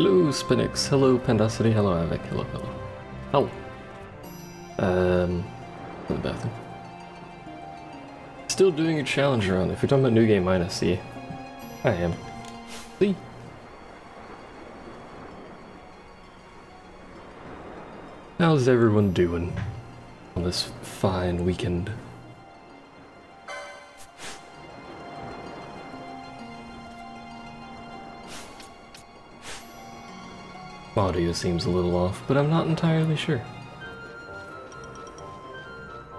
Hello, Spinix. Hello, Pandosity. Hello, Avik. Hello, hello. In the bathroom. Still doing a challenge run. If you're talking about New Game Minus, yeah. I am. See? How's everyone doing on this fine weekend? Audio seems a little off, but I'm not entirely sure.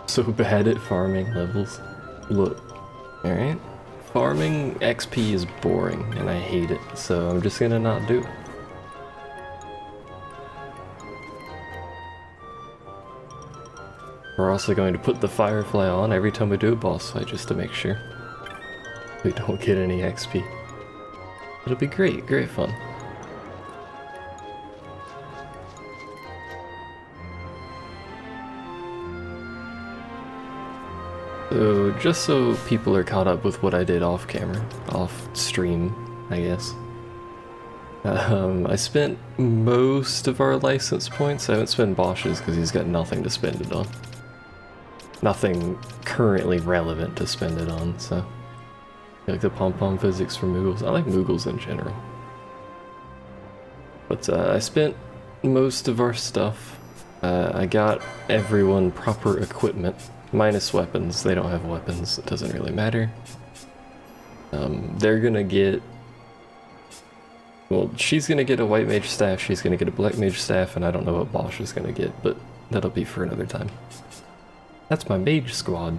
So bad at farming levels. Look, alright? Farming XP is boring, and I hate it, so I'm just gonna not do it. We're also going to put the Firefly on every time we do a boss fight, just to make sure we don't get any XP. It'll be great, great fun. So, just so people are caught up with what I did off camera, off stream, I guess. I spent most of our license points. I haven't spent Bosch's because he's got nothing to spend it on. Nothing currently relevant to spend it on, so. I like the pom-pom physics for Moogles. I like Moogles in general. But I spent most of our stuff. I got everyone proper equipment. Minus weapons. They don't have weapons. It doesn't really matter. They're gonna get... Well, she's gonna get a white mage staff, she's gonna get a black mage staff, and I don't know what Bosch is gonna get, but that'll be for another time. That's my mage squad.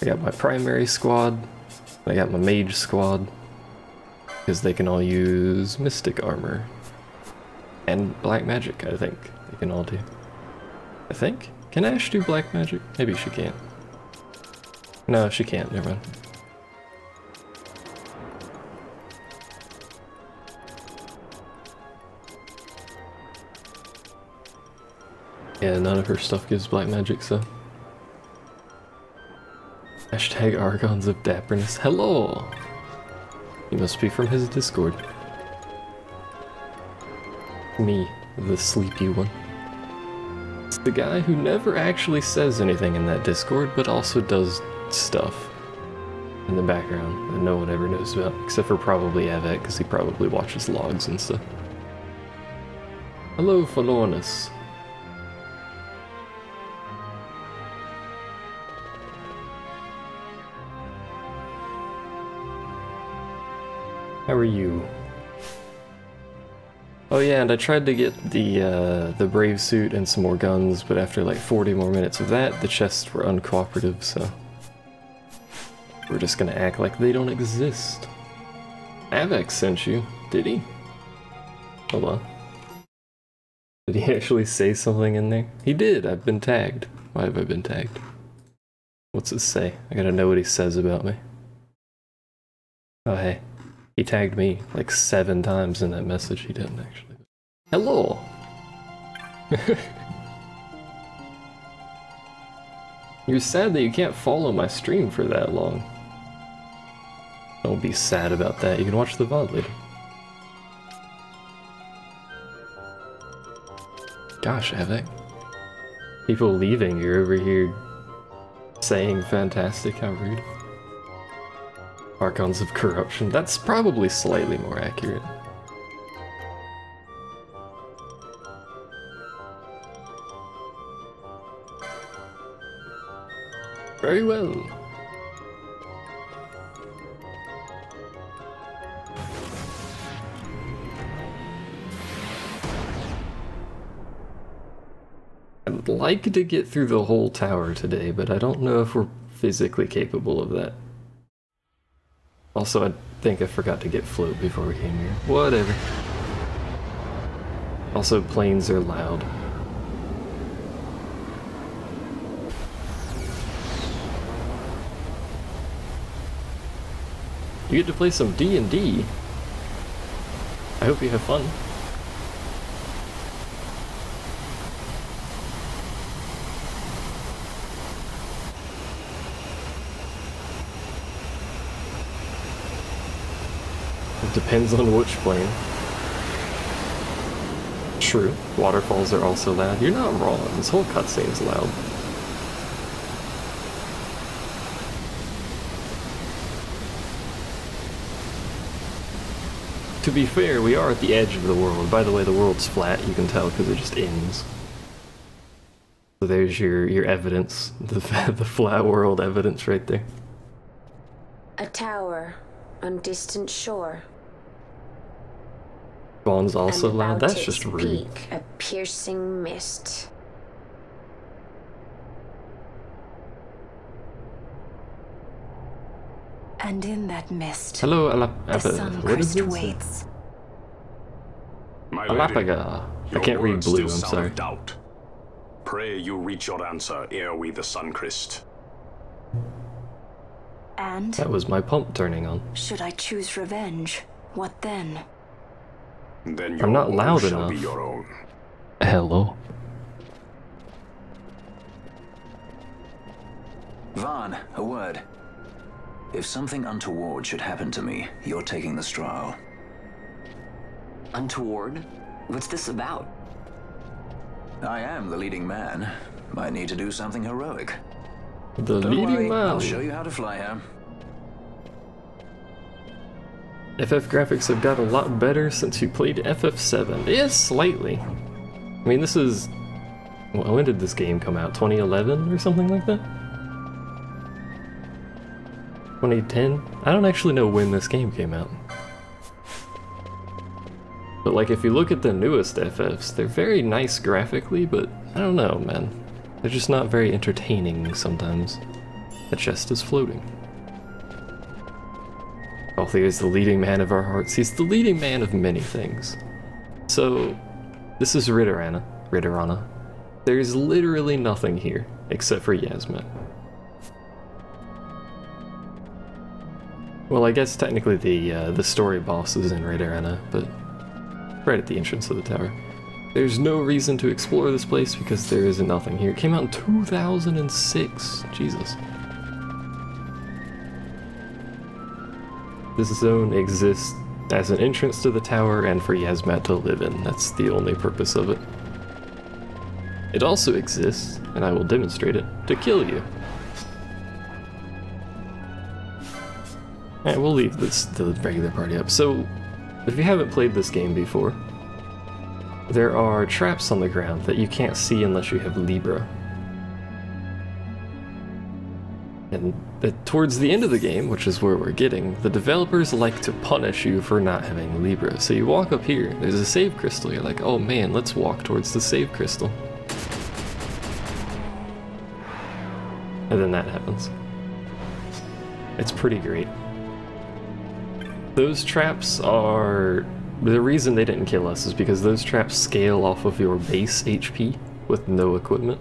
I got my primary squad. I got my mage squad. Because they can all use mystic armor. And black magic, I think. They can all do. I think? Can Ash do black magic? Maybe she can't. No, she can't. Never mind. Yeah, none of her stuff gives black magic, so... Hashtag Archons of Dapperness. Hello! You must be from his Discord. Me, the sleepy one. It's the guy who never actually says anything in that Discord, but also does stuff in the background that no one ever knows about, except for probably Avek, because he probably watches logs and stuff. Hello, Forlornus. How are you? Oh yeah, and I tried to get the brave suit and some more guns, but after like 40 more minutes of that, the chests were uncooperative, so... We're just gonna act like they don't exist. Avex sent you, did he? Hold on. Did he actually say something in there? He did, I've been tagged. Why have I been tagged? What's it say? I gotta know what he says about me. Oh hey. He tagged me like 7 times in that message. He didn't actually. Hello! You're sad that you can't follow my stream for that long. Don't be sad about that. You can watch the VOD later. Gosh, Avek. People leaving, you're over here saying fantastic, how rude. Archons of Corruption. That's probably slightly more accurate. Very well. I'd like to get through the whole tower today, but I don't know if we're physically capable of that. Also, I think I forgot to get float before we came here. Whatever. Also, planes are loud. You get to play some D&D. I hope you have fun. It depends on which plane. True, waterfalls are also loud. You're not wrong, this whole cutscene's loud. To be fair, we are at the edge of the world. By the way, the world's flat, you can tell because it just ends. So there's your evidence, the flat world evidence right there. A tower on distant shore. Spawn's also And loud, about that's just its rude. peak, a piercing mist. And in that mist, Hello, the sun what is crest it? waits. My lady, Alapaga. I your can't read words blue, I'm still sound sorry. of doubt. Pray you reach your answer ere we the Suncrest. And That was my pump turning on. should I choose revenge, what then? Then your I'm not woe loud shall enough. be your own. Hello. Vaughn, a word. If something untoward should happen to me, you're taking the straw. Untoward? What's this about? I am the leading man. Might need to do something heroic. The Don't leading worry, man. I'll show you how to fly her. FF graphics have got a lot better since you played FF7. Yes, slightly. I mean, this is... Well, when did this game come out? 2011 or something like that? 2010? I don't actually know when this game came out. But like, if you look at the newest FFs, they're very nice graphically, but I don't know, man. They're just not very entertaining sometimes. The chest is floating. Althea is the leading man of our hearts. He's the leading man of many things. So, this is Ridorana. There's literally nothing here, except for Yasmet. Well, I guess technically the story boss is in Ridorana, but right at the entrance of the tower. There's no reason to explore this place because there is nothing here. It came out in 2006. Jesus. This zone exists as an entrance to the tower and for Yasmet to live in. That's the only purpose of it. It also exists, and I will demonstrate it, to kill you. Alright, we'll leave the regular party up. So, if you haven't played this game before, there are traps on the ground that you can't see unless you have Libra. And towards the end of the game, which is where we're getting, the developers like to punish you for not having Libra. So you walk up here, there's a save crystal, you're like, oh man, let's walk towards the save crystal. And then that happens. It's pretty great. Those traps are... The reason they didn't kill us is because those traps scale off of your base HP with no equipment.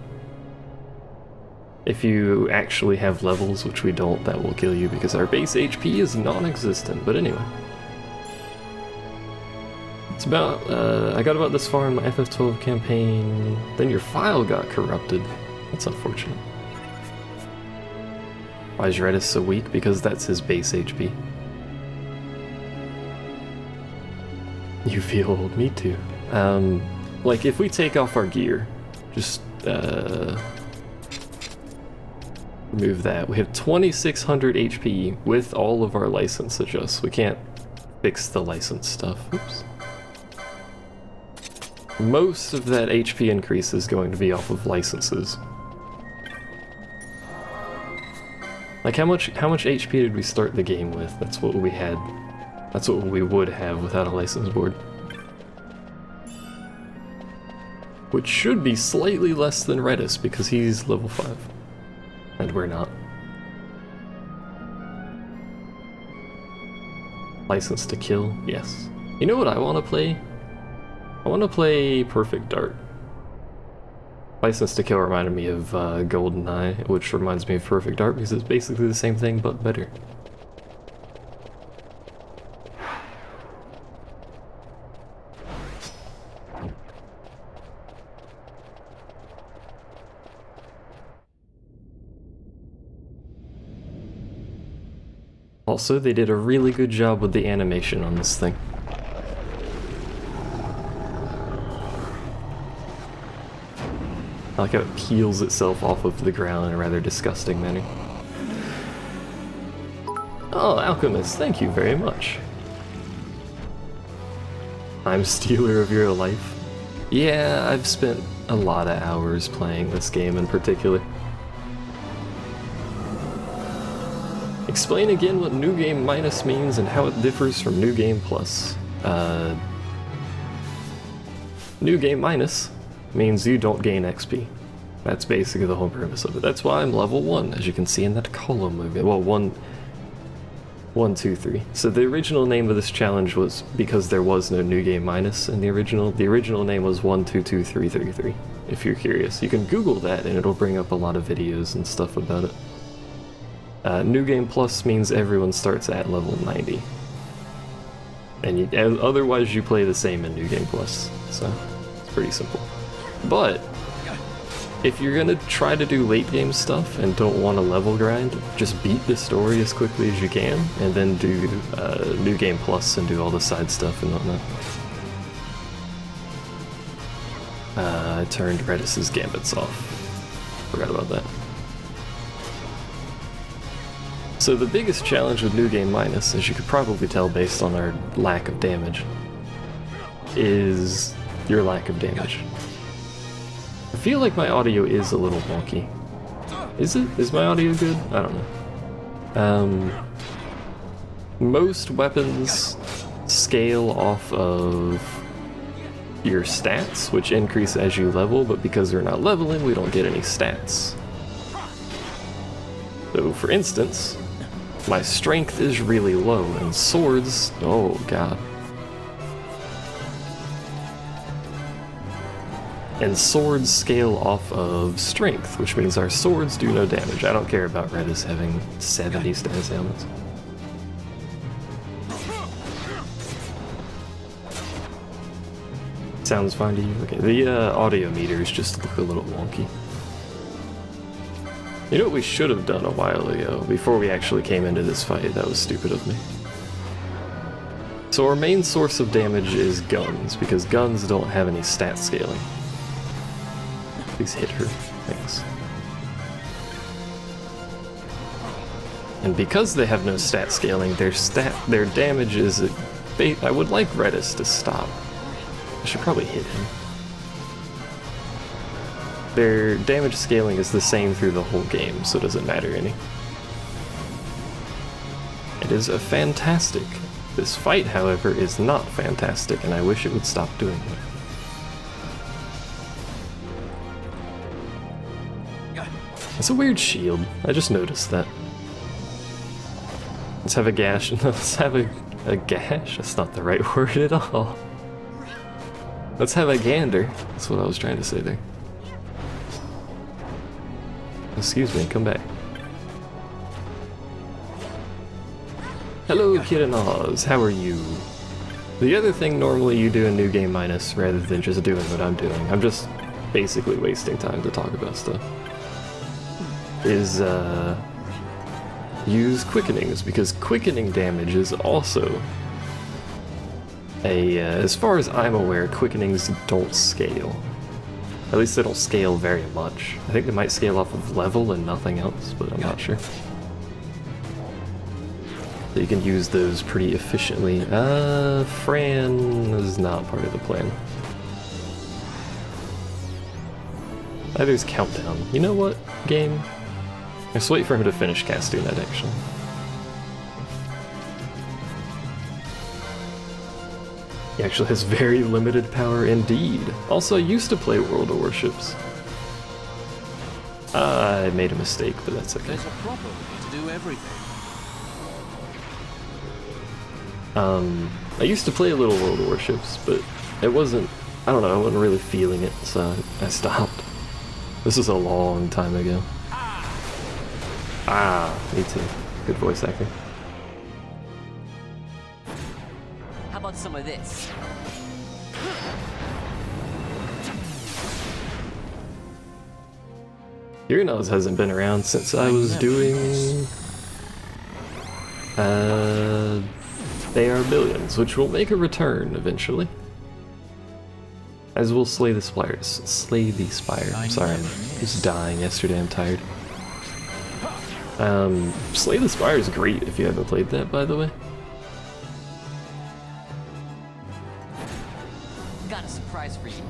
If you actually have levels, which we don't, that will kill you because our base HP is non-existent. But anyway. It's about, I got about this far in my FF12 campaign, then your file got corrupted. That's unfortunate. Why is Redis so weak? Because that's his base HP. You feel old, me too. Like if we take off our gear, just remove that. We have 2600 HP with all of our license adjusts. We can't fix the license stuff. Oops. Most of that HP increase is going to be off of licenses. Like how much HP did we start the game with? That's what we had. That's what we would have without a license board. Which should be slightly less than Redis because he's level 5. And we're not. License to kill? Yes. You know what I want to play? I want to play Perfect Dark. License to Kill reminded me of GoldenEye, which reminds me of Perfect Dark because it's basically the same thing but better. Also, they did a really good job with the animation on this thing. I like how it peels itself off of the ground in a rather disgusting manner. Oh, Alchemist, thank you very much. I'm stealer of your life. Yeah, I've spent a lot of hours playing this game in particular. Explain again what New Game Minus means and how it differs from New Game Plus. New Game Minus means you don't gain XP. That's basically the whole purpose of it. That's why I'm level 1, as you can see in that column of it. Well, 1, 2, 3. So the original name of this challenge was, because there was no New Game Minus in the original name was 122333, if you're curious. You can Google that and it'll bring up a lot of videos and stuff about it. New Game Plus means everyone starts at level 90. And otherwise you play the same in New Game Plus, so it's pretty simple. But if you're gonna try to do late game stuff and don't want to level grind, just beat the story as quickly as you can, and then do New Game Plus and do all the side stuff and whatnot. I turned Redis's gambits off. Forgot about that. So the biggest challenge with New Game Minus, as you could probably tell based on our lack of damage, is your lack of damage. I feel like my audio is a little wonky. Is it? Is my audio good? I don't know. Most weapons scale off of your stats, which increase as you level, but because we're not leveling, we don't get any stats. So, for instance, my strength is really low, and swords, oh god. And swords scale off of strength, which means our swords do no damage. I don't care about Redis having 70 status ailments. Sounds fine to you? Okay, the audio meters just look a little wonky. You know what we should have done a while ago, before we actually came into this fight? That was stupid of me. So our main source of damage is guns, because guns don't have any stat scaling. Please hit her. Thanks. And because they have no stat scaling, their damage is... I would like Redis to stop. I should probably hit him. Their damage scaling is the same through the whole game, so it doesn't matter any. It is a fantastic. This fight, however, is not fantastic, and I wish it would stop doing it. It's a weird shield. I just noticed that. Let's have a gash. Let's have a gash? That's not the right word at all. Let's have a gander. That's what I was trying to say there. Excuse me, come back. Hello, Kid and Oz. How are you? The other thing normally you do in New Game Minus, rather than just doing what I'm doing, I'm just basically wasting time to talk about stuff, is use quickenings, because quickening damage is also as far as I'm aware, quickenings don't scale. At least they don't scale very much. I think they might scale off of level and nothing else, but I'm not sure. So you can use those pretty efficiently. Fran is not part of the plan. There's Countdown. You know what, game? Let's wait for him to finish casting that, actually. He actually has very limited power indeed. Also, I used to play World of Warships. I made a mistake, but that's okay. There's a proper way to do everything. I used to play a little World of Warships, but it wasn't, I don't know, I wasn't really feeling it, so I stopped. This is a long time ago. Ah, me too. Good voice acting. How about some of this? Urinos hasn't been around since I was doing They Are Billions, which will make a return eventually. As will slay the spire. Slay the spire. I'm sorry, I was dying yesterday. I'm tired. Slay the Spire is great if you haven't played that, by the way. Got a surprise for you.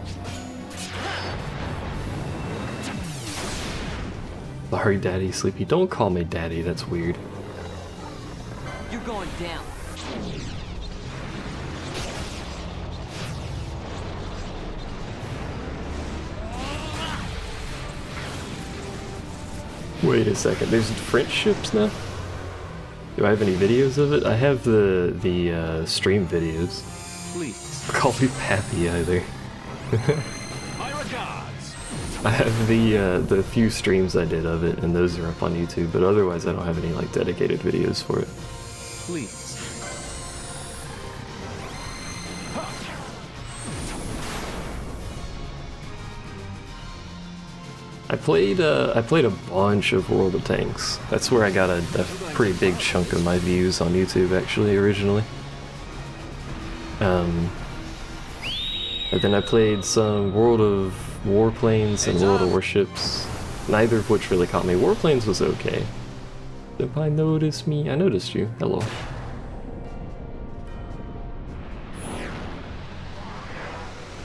Sorry, Daddy Sleepy. Don't call me Daddy, that's weird. You're going down. Wait a second, there's French ships now? Do I have any videos of it? I have the stream videos. Please. Call me Pappy either. My regards. I have the few streams I did of it, and those are up on YouTube, but otherwise I don't have any like dedicated videos for it. Please. I played a bunch of World of Tanks. That's where I got a pretty big chunk of my views on YouTube actually originally. And then I played some World of Warplanes and World of Warships, neither of which really caught me. Warplanes was okay. Senpai noticed me. I noticed you. Hello.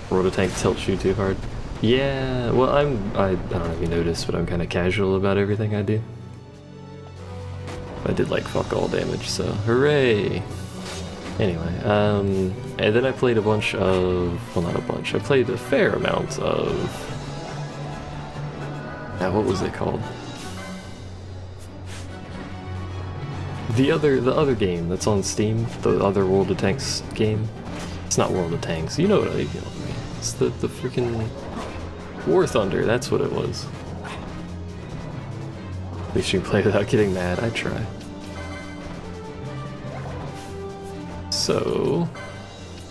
World of Tanks tilts you too hard. Yeah, well I don't know if you noticed, but I'm kind of casual about everything I do. I did like fuck all damage, so hooray! Anyway, and then I played a bunch of, well not a bunch, I played a fair amount of, what was it called? The other game that's on Steam, the other World of Tanks game. It's not World of Tanks, you know what I mean. It's the freaking War Thunder, that's what it was. At least you can play without getting mad, I try. So,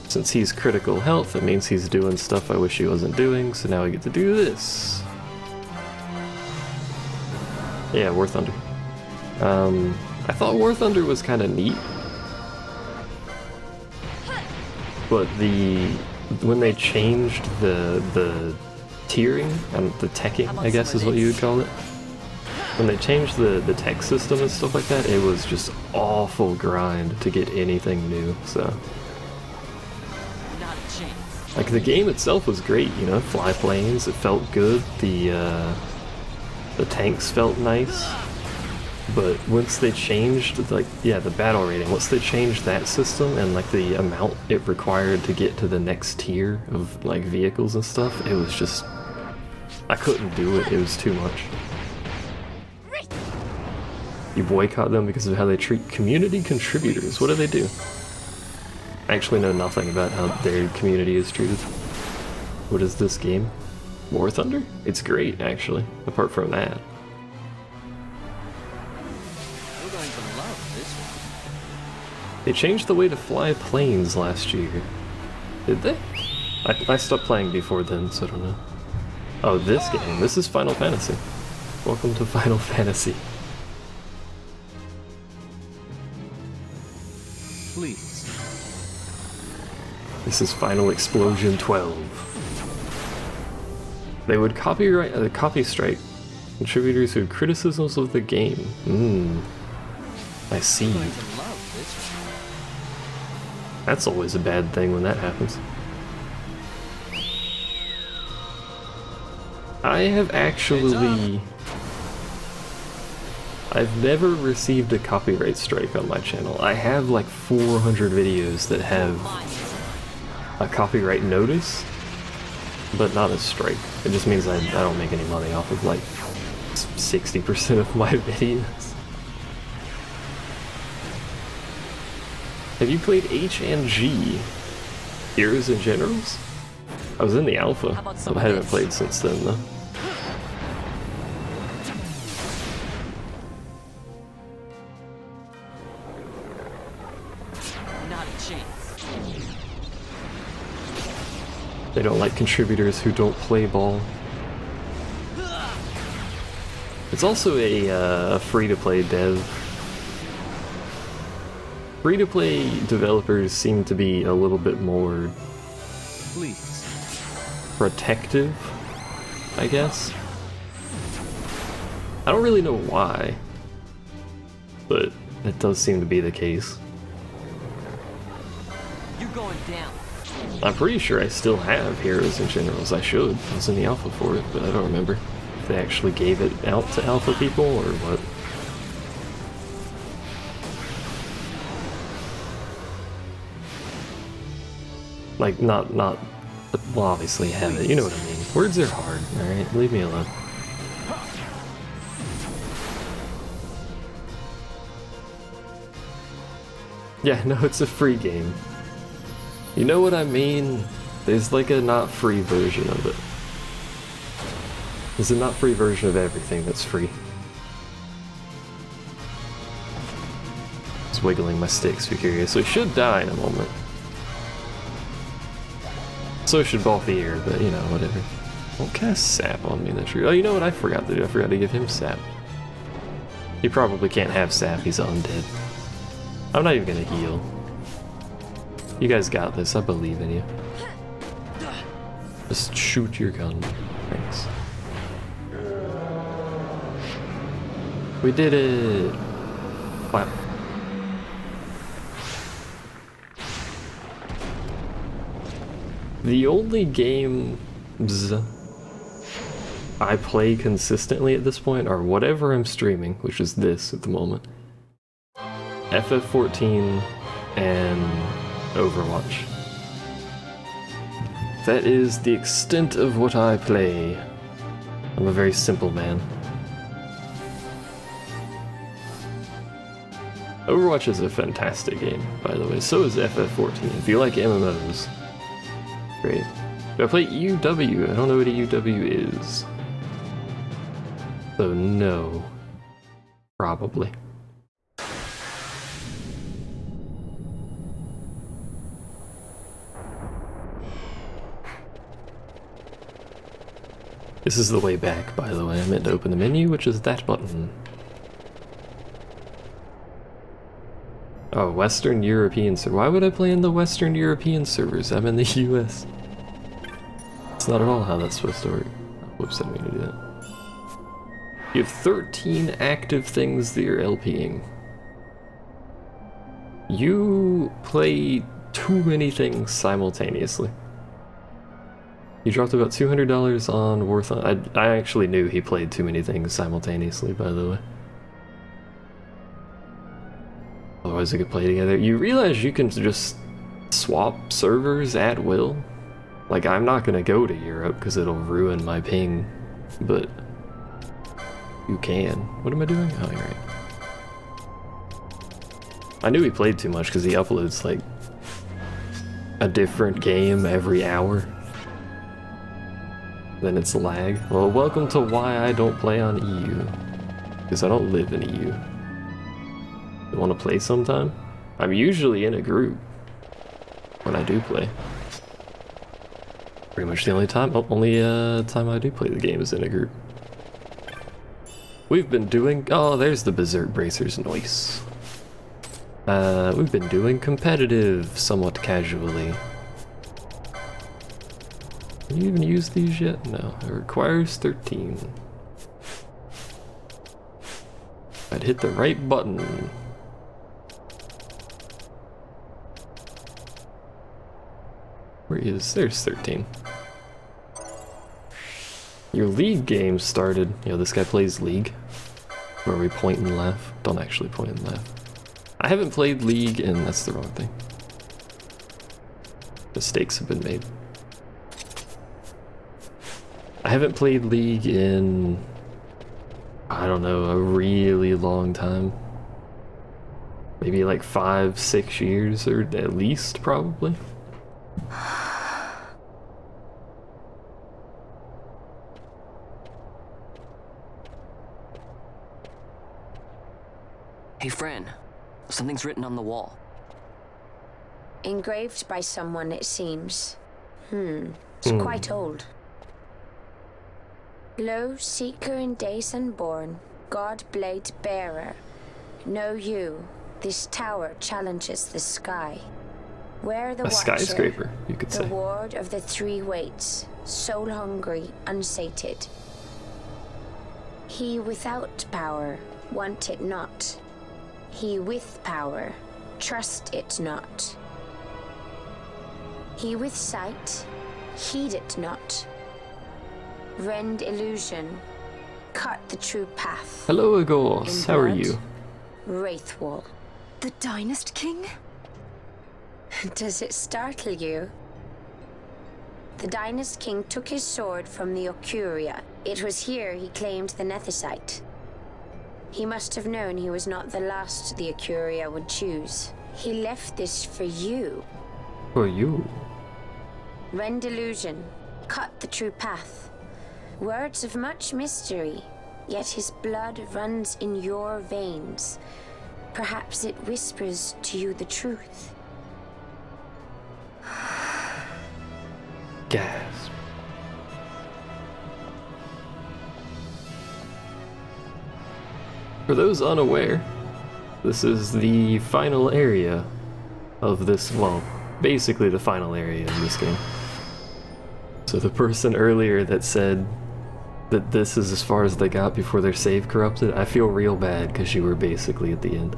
since he's critical health, it means he's doing stuff I wish he wasn't doing, so now I get to do this. Yeah, War Thunder. I thought War Thunder was kind of neat. But when they changed the tiering, the teching, I guess is what you would call it. When they changed the tech system and stuff like that, it was just awful grind to get anything new, so. Not a chance. Like, the game itself was great, you know, fly planes, it felt good, the tanks felt nice. But once they changed, like, yeah, the battle rating, once they changed that system and, like, the amount it required to get to the next tier of, like, vehicles and stuff, it was just, I couldn't do it, it was too much. You boycott them because of how they treat community contributors. What do they do? I actually know nothing about how their community is treated. What is this game? War Thunder? It's great, actually, apart from that. You're going to love this one. They changed the way to fly planes last year. Did they? I stopped playing before then, so I don't know. Oh, this game. This is Final Fantasy. Welcome to Final Fantasy. Please. This is Final Explosion 12. They would copy strike contributors who had criticisms of the game. I see. You're going to love this one. That's always a bad thing when that happens. I have actually... I've never received a copyright strike on my channel. I have like 400 videos that have a copyright notice, but not a strike. It just means I don't make any money off of like 60% of my videos. Have you played H and G? Heroes and Generals? I was in the alpha. I haven't played since then though. Not a chance. They don't like contributors who don't play ball. It's also a free-to-play dev. Free-to-play developers seem to be a little bit more... Please. protective, I guess. I don't really know why, but that does seem to be the case. You're going down. I'm pretty sure I still have heroes and generals. I should. I was in the alpha for it, but I don't remember if they actually gave it out to alpha people or what. Like, not, well, obviously I have it. You know what I mean. Words are hard, alright? Leave me alone. Yeah, no, it's a free game. You know what I mean? There's like a not free version of it. There's a not free version of everything that's free. Just wiggling my sticks if you're curious. So it should die in a moment. So should Balthier, but you know, whatever. Won't cast sap on me, that's true. Oh, you know what I forgot to do? I forgot to give him sap. He probably can't have sap, he's undead. I'm not even gonna heal. You guys got this, I believe in you. Just shoot your gun. Thanks. We did it! Wow. The only games I play consistently at this point are whatever I'm streaming, which is this at the moment. FF14 and Overwatch. That is the extent of what I play. I'm a very simple man. Overwatch is a fantastic game, by the way. So is FF14. If you like MMOs, great. Do I play UW? I don't know what a UW is. So no. Probably. This is the way back, by the way. I meant to open the menu, which is that button. Oh, Western European server. Why would I play in the Western European servers? I'm in the US. It's not at all how that's supposed to work. Whoops, I didn't mean to do that. You have 13 active things that you're LPing. You play too many things simultaneously. He dropped about $200 on Warthon. I actually knew he played too many things simultaneously, by the way. Otherwise they could play together. You realize you can just swap servers at will? Like, I'm not gonna go to Europe because it'll ruin my ping, but you can. What am I doing? Oh, you're right. I knew he played too much because he uploads like a different game every hour. Then it's lag. Well, welcome to why I don't play on EU. Because I don't live in EU. You want to play sometime? I'm usually in a group when I do play. Pretty much the only time I do play the game is in a group. We've been doing... Oh, there's the Berserk Bracers. Nice. We've been doing competitive somewhat casually. Can you even use these yet? No, it requires 13. I'd hit the right button. Where is... There's 13. Your League game started. You know, this guy plays League. Where we point and laugh. Don't actually point and laugh. I haven't played League, and that's the wrong thing. Mistakes have been made. I haven't played League in, I don't know, a really long time. Maybe like 5-6 years, or at least, probably. Hey, friend. Something's written on the wall. Engraved by someone, it seems. It's quite old. Lo, seeker in days unborn, God blade bearer. Know you, this tower challenges the sky. Where the A Watcher, skyscraper, you could the say. ward of the three waits, soul hungry, unsated. He without power, want it not. He with power, trust it not. He with sight, heed it not. Rend illusion, cut the true path. Hello, Agos. How are blood, you? Wraithwall. The Dynast King? Does it startle you? The Dynast King took his sword from the Ocuria. It was here he claimed the Nethicite. He must have known he was not the last the Ocuria would choose. He left this for you. For you? Rend illusion, cut the true path. Words of much mystery, yet his blood runs in your veins. Perhaps it whispers to you the truth. Gasp. For those unaware, this is the final area of this, well, basically the final area of this game. So the person earlier that said that this is as far as they got before their save corrupted, I feel real bad because you were basically at the end.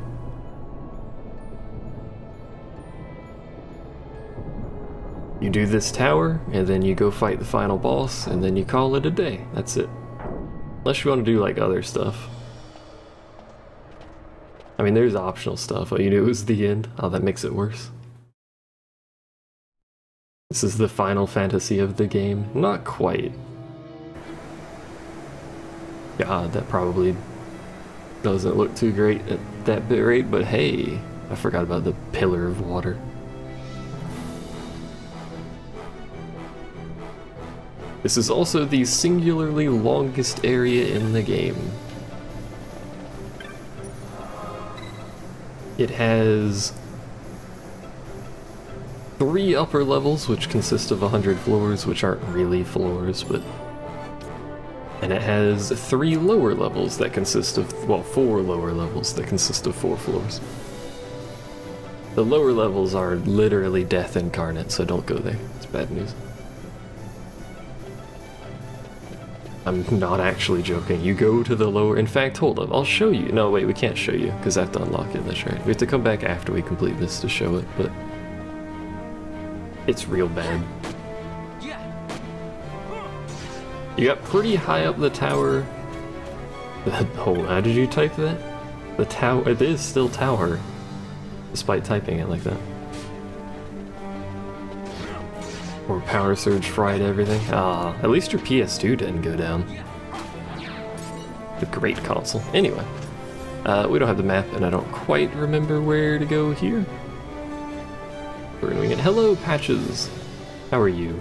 You do this tower, and then you go fight the final boss, and then you call it a day. That's it. Unless you want to do like other stuff. I mean, there's optional stuff. Oh, you knew it was the end? Oh, that makes it worse. This is the final fantasy of the game. Not quite. God, that probably doesn't look too great at that bit rate, but hey, I forgot about the pillar of water. This is also the singularly longest area in the game. It has 3 upper levels, which consist of 100 floors, which aren't really floors, but... And it has 3 lower levels that consist of, well, 4 lower levels that consist of 4 floors. The lower levels are literally death incarnate, so don't go there. It's bad news. I'm not actually joking. You go to the lower... In fact, hold up. I'll show you. No, wait, we can't show you, because I have to unlock it. That's right. We have to come back after we complete this to show it, but... It's real bad. You got pretty high up the tower. Oh, how did you type that? The tower... It is still tower. Despite typing it like that. Or power surge fried everything. Ah, at least your PS2 didn't go down. The great console. Anyway, we don't have the map, and I don't quite remember where to go here. We're doing it. Hello, Patches. How are you?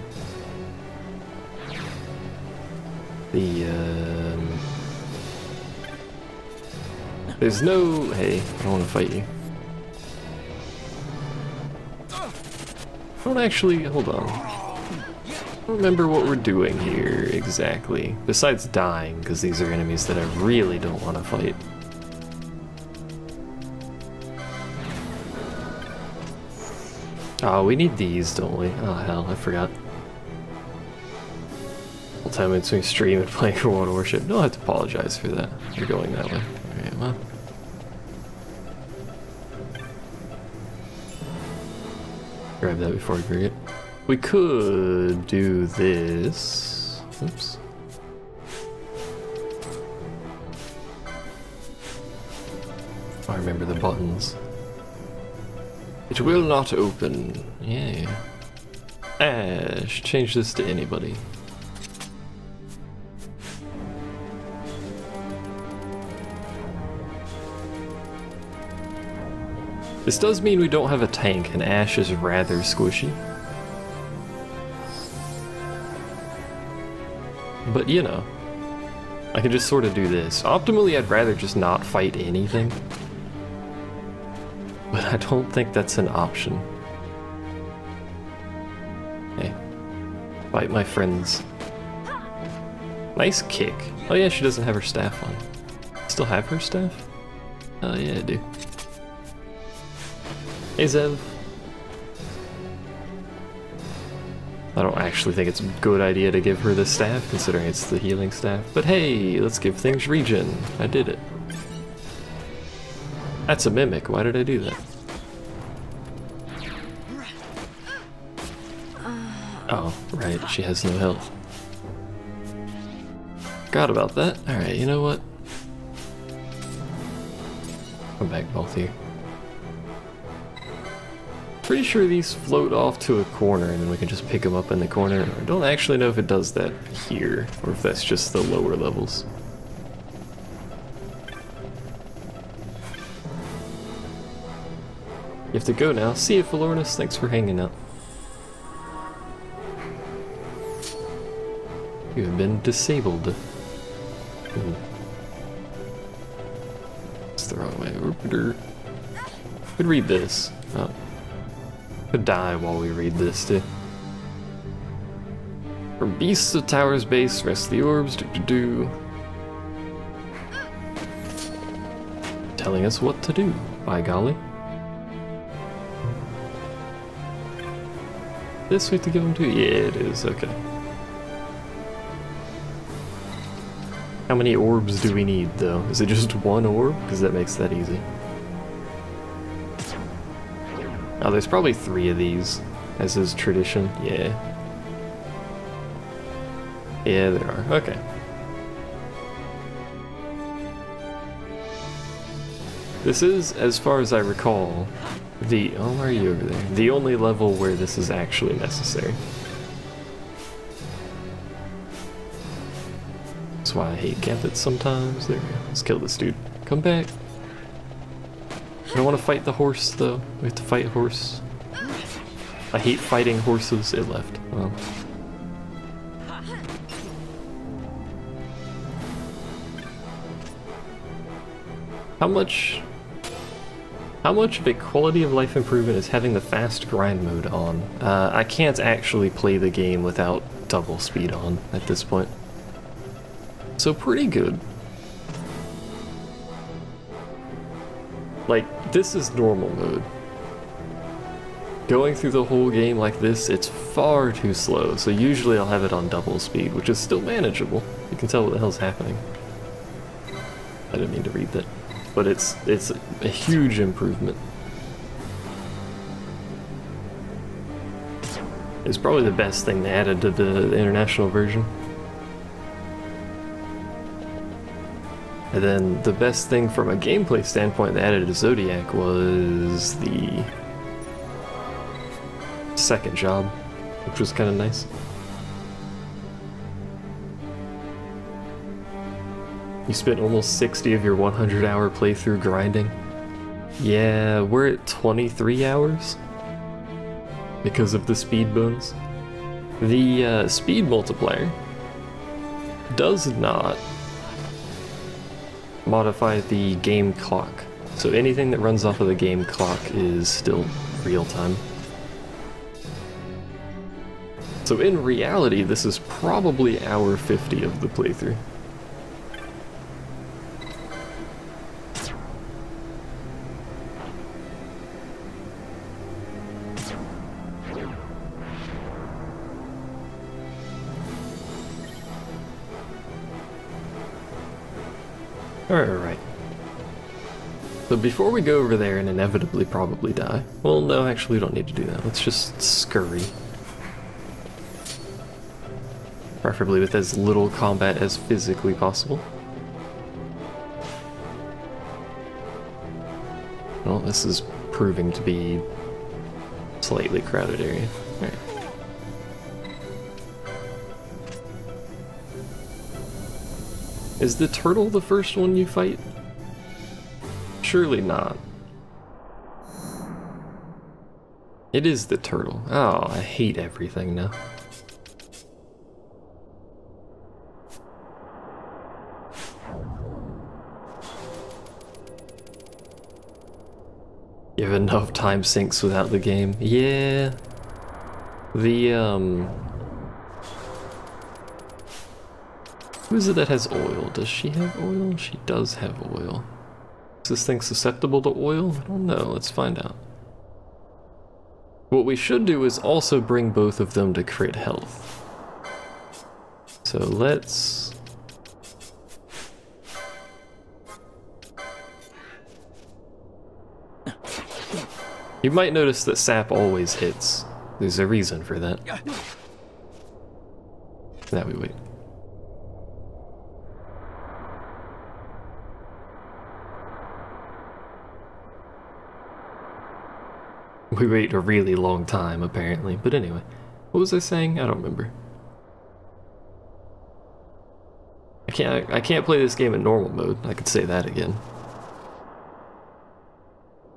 There's no... Hey, I don't want to fight you. I don't actually... Hold on. I don't remember what we're doing here exactly. Besides dying, because these are enemies that I really don't want to fight. Oh, we need these, don't we? Oh, hell, I forgot. Whole time between stream and playing for World of Warship. No, I have to apologize for that. You're going that way. Alright, well. Grab that before I forget. We could do this. Oops. I remember the buttons. It will not open. Yeah. Ash, change this to anybody. This does mean we don't have a tank, and Ash is rather squishy. But you know, I can just sort of do this. Optimally, I'd rather just not fight anything. But I don't think that's an option. Hey, fight my friends. Nice kick. Oh yeah, she doesn't have her staff on. Still have her staff? Oh yeah, I do. Hey Zev. I don't actually think it's a good idea to give her the staff, considering it's the healing staff. But hey, let's give things regen. I did it. That's a mimic. Why did I do that? Oh, right. She has no health. Forgot about that. Alright, you know what? Come back, both here. Pretty sure these float off to a corner and then we can just pick them up in the corner. I don't actually know if it does that here, or if that's just the lower levels. You have to go now. See you, Falornis. Thanks for hanging out. You have been disabled. Ooh. It's the wrong way. Could read this. Oh. Could die while we read this too. From beasts of Tower's base, rest the orbs. Telling us what to do. By golly. This we have to give them to? Yeah, it is. Okay. How many orbs do we need, though? Is it just one orb? Because that makes that easy. Oh, there's probably 3 of these, as is tradition. Yeah. Yeah, there are. Okay. This is, as far as I recall, the... Oh, why are you over there? The only level where this is actually necessary. That's why I hate Gambit sometimes. There we go. Let's kill this dude. Come back. I don't want to fight the horse, though. We have to fight horse. I hate fighting horses. It left. Well. How much of a quality of life improvement is having the fast grind mode on? I can't actually play the game without double speed on at this point. So pretty good. Like, this is normal mode. Going through the whole game like this, it's far too slow, so usually I'll have it on double speed, which is still manageable. You can tell what the hell's happening. I didn't mean to read that. But it's a huge improvement. It's probably the best thing they added to the international version. And then the best thing from a gameplay standpoint they added to Zodiac was the second job, which was kind of nice. You spent almost 60 of your 100-hour playthrough grinding. Yeah, we're at 23 hours because of the speed bonus. The speed multiplier does not modify the game clock. So anything that runs off of the game clock is still real time. So in reality, this is probably hour 50 of the playthrough. Alright. So before we go over there and inevitably probably die... Well, no, actually we don't need to do that. Let's just scurry. Preferably with as little combat as physically possible. Well, this is proving to be a slightly crowded area. Alright. Is the turtle the first one you fight? Surely not. It is the turtle. Oh, I hate everything now. You have enough time sinks without the game. Yeah. Who is it that has oil? Does she have oil? She does have oil. Is this thing susceptible to oil? I don't know. Let's find out. What we should do is also bring both of them to crit health. So let's... You might notice that sap always hits. There's a reason for that. Now we wait. We wait a really long time, apparently. But anyway, what was I saying? I don't remember. I can't play this game in normal mode. I could say that again.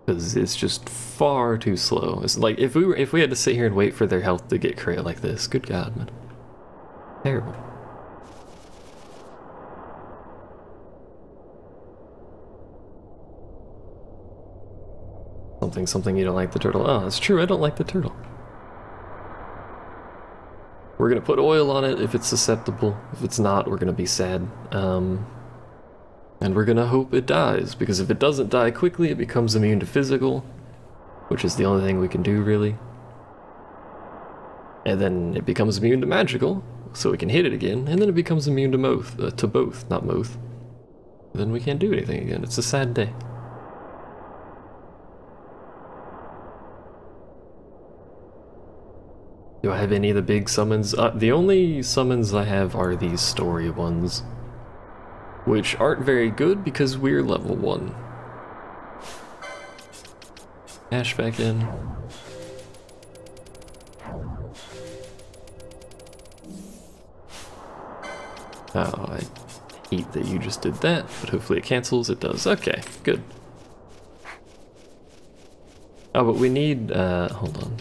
Because it's just far too slow. It's like if we had to sit here and wait for their health to get crit like this, good God, man. Terrible. Something you don't like the turtle. Oh, it's true, I don't like the turtle. We're gonna put oil on it if it's susceptible. If it's not, we're gonna be sad. And we're gonna hope it dies, because if it doesn't die quickly, it becomes immune to physical, which is the only thing we can do, really. And then it becomes immune to magical, so we can hit it again, and then it becomes immune to both, not both. Then we can't do anything again. It's a sad day. Do I have any of the big summons? The only summons I have are these story ones, which aren't very good because we're level 1. Ash back in. Oh, I hate that you just did that, but hopefully it cancels. It does. Okay, good. Oh, but we need, hold on.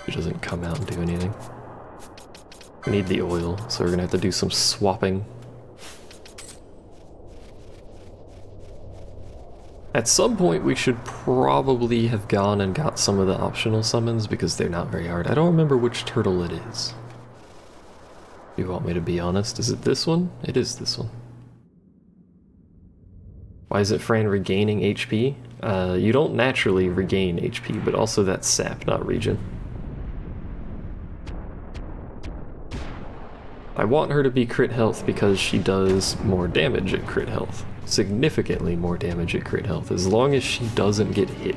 It doesn't come out and do anything. We need the oil, so we're gonna have to do some swapping. At some point we should probably have gone and got some of the optional summons because they're not very hard. I don't remember which turtle it is. Do you want me to be honest? Is it this one? It is this one. Why is it Fran regaining HP? You don't naturally regain HP, but also that's sap, not regen. I want her to be crit health because she does more damage at crit health. Significantly more damage at crit health, as long as she doesn't get hit.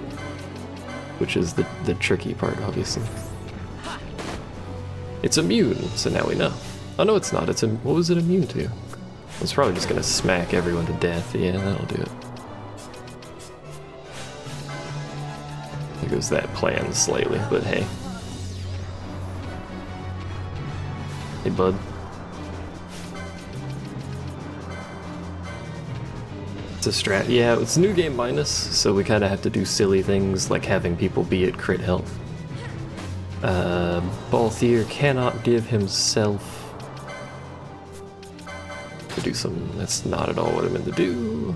Which is the tricky part, obviously. It's immune, so now we know. Oh no, it's not. What was it immune to? It's probably just gonna smack everyone to death. Yeah, that'll do it. There goes that plan slightly, but hey. Hey, bud. It's a strat. Yeah, it's new game minus, so we kind of have to do silly things like having people be at crit health. Balthier cannot give himself. To do some. That's not at all what I meant to do.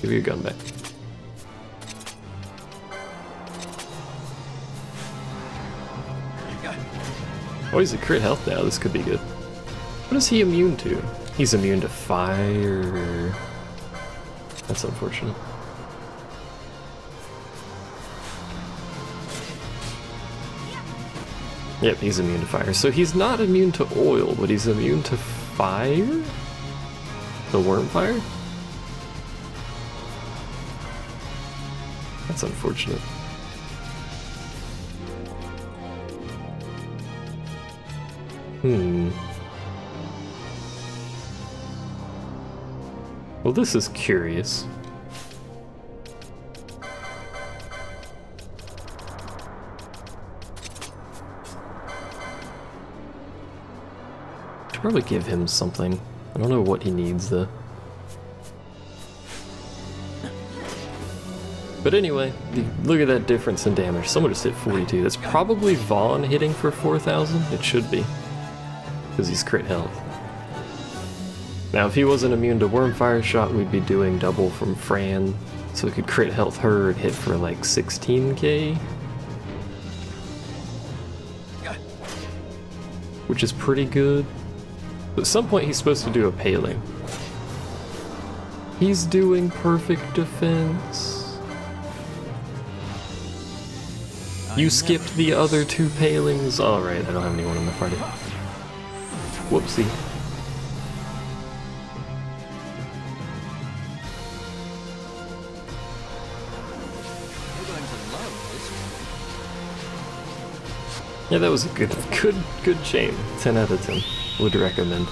Give your gun back. Oh, he's at crit health now. This could be good. What is he immune to? He's immune to fire. That's unfortunate. Yep, he's immune to fire. So he's not immune to oil, but he's immune to fire? The worm fire? That's unfortunate. Well, this is curious. Should probably give him something. I don't know what he needs though. But anyway, look at that difference in damage. Someone just hit 42. That's probably Vaughn hitting for 4,000. It should be. Because he's crit health. Now if he wasn't immune to Wormfire Shot, we'd be doing double from Fran. So we could crit health her and hit for like 16k. Which is pretty good. But at some point he's supposed to do a paling. He's doing perfect defense. You skipped the other two palings. Alright, I don't have anyone in my party. Whoopsie. You're going to love this one. Yeah, that was a good chain. 10 out of 10. Would recommend.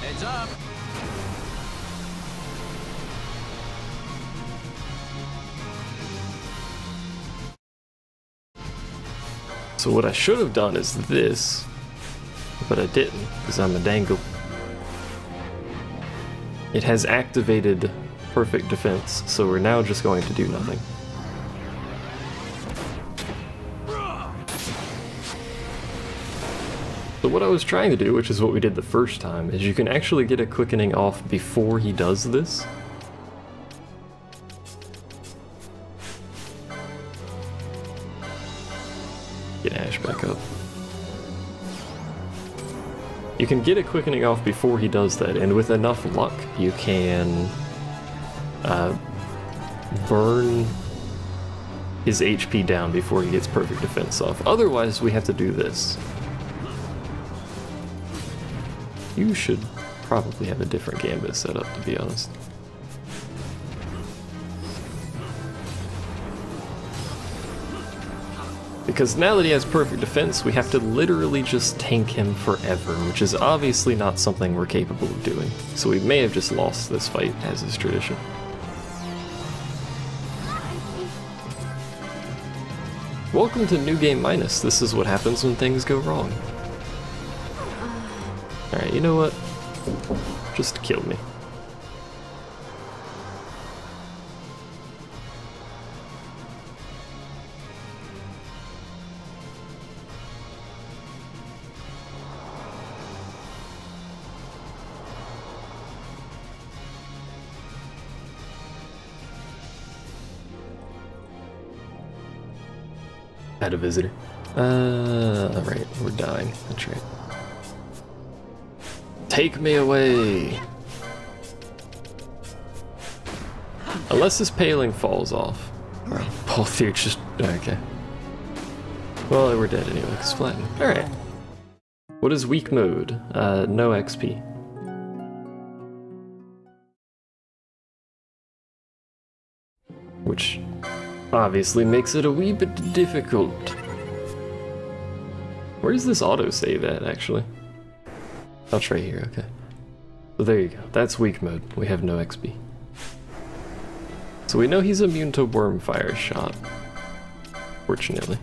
Heads up! So what I should have done is this, but I didn't, because I'm a dangle. It has activated perfect defense, so we're now just going to do nothing. So what I was trying to do, which is what we did the first time, is you can actually get a quickening off before he does this. Get Ash back up. You can get a quickening off before he does that, and with enough luck, you can burn his HP down before he gets perfect defense off. Otherwise, we have to do this. You should probably have a different gambit set up, to be honest. Because now that he has perfect defense, we have to literally just tank him forever, which is obviously not something we're capable of doing. So we may have just lost this fight, as is tradition. Welcome to New Game Minus. This is what happens when things go wrong. Alright, you know what? Just kill me. Had a visitor. Right, we're dying. That's right. Take me away! Unless this paling falls off. Both here just... okay. Well, we're dead anyway, because flattened. Alright. What is weak mode? No XP. Which obviously makes it a wee bit difficult. Where's this autosave at, actually? Oh, it's right here, okay. So there you go, that's weak mode. We have no XP. So we know he's immune to Wormfire Shot. Fortunately.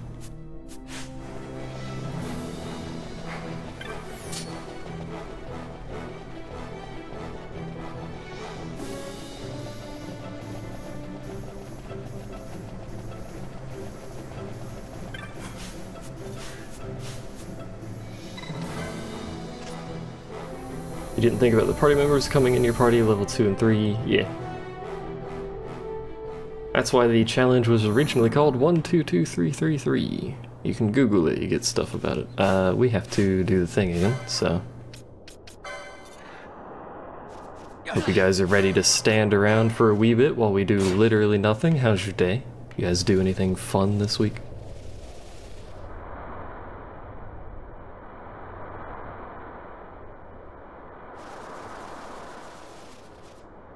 You didn't think about the party members coming in your party level 2 and 3? Yeah. That's why the challenge was originally called 122333. You can Google it, you get stuff about it. We have to do the thing again, so... hope you guys are ready to stand around for a wee bit while we do literally nothing. How's your day? You guys do anything fun this week?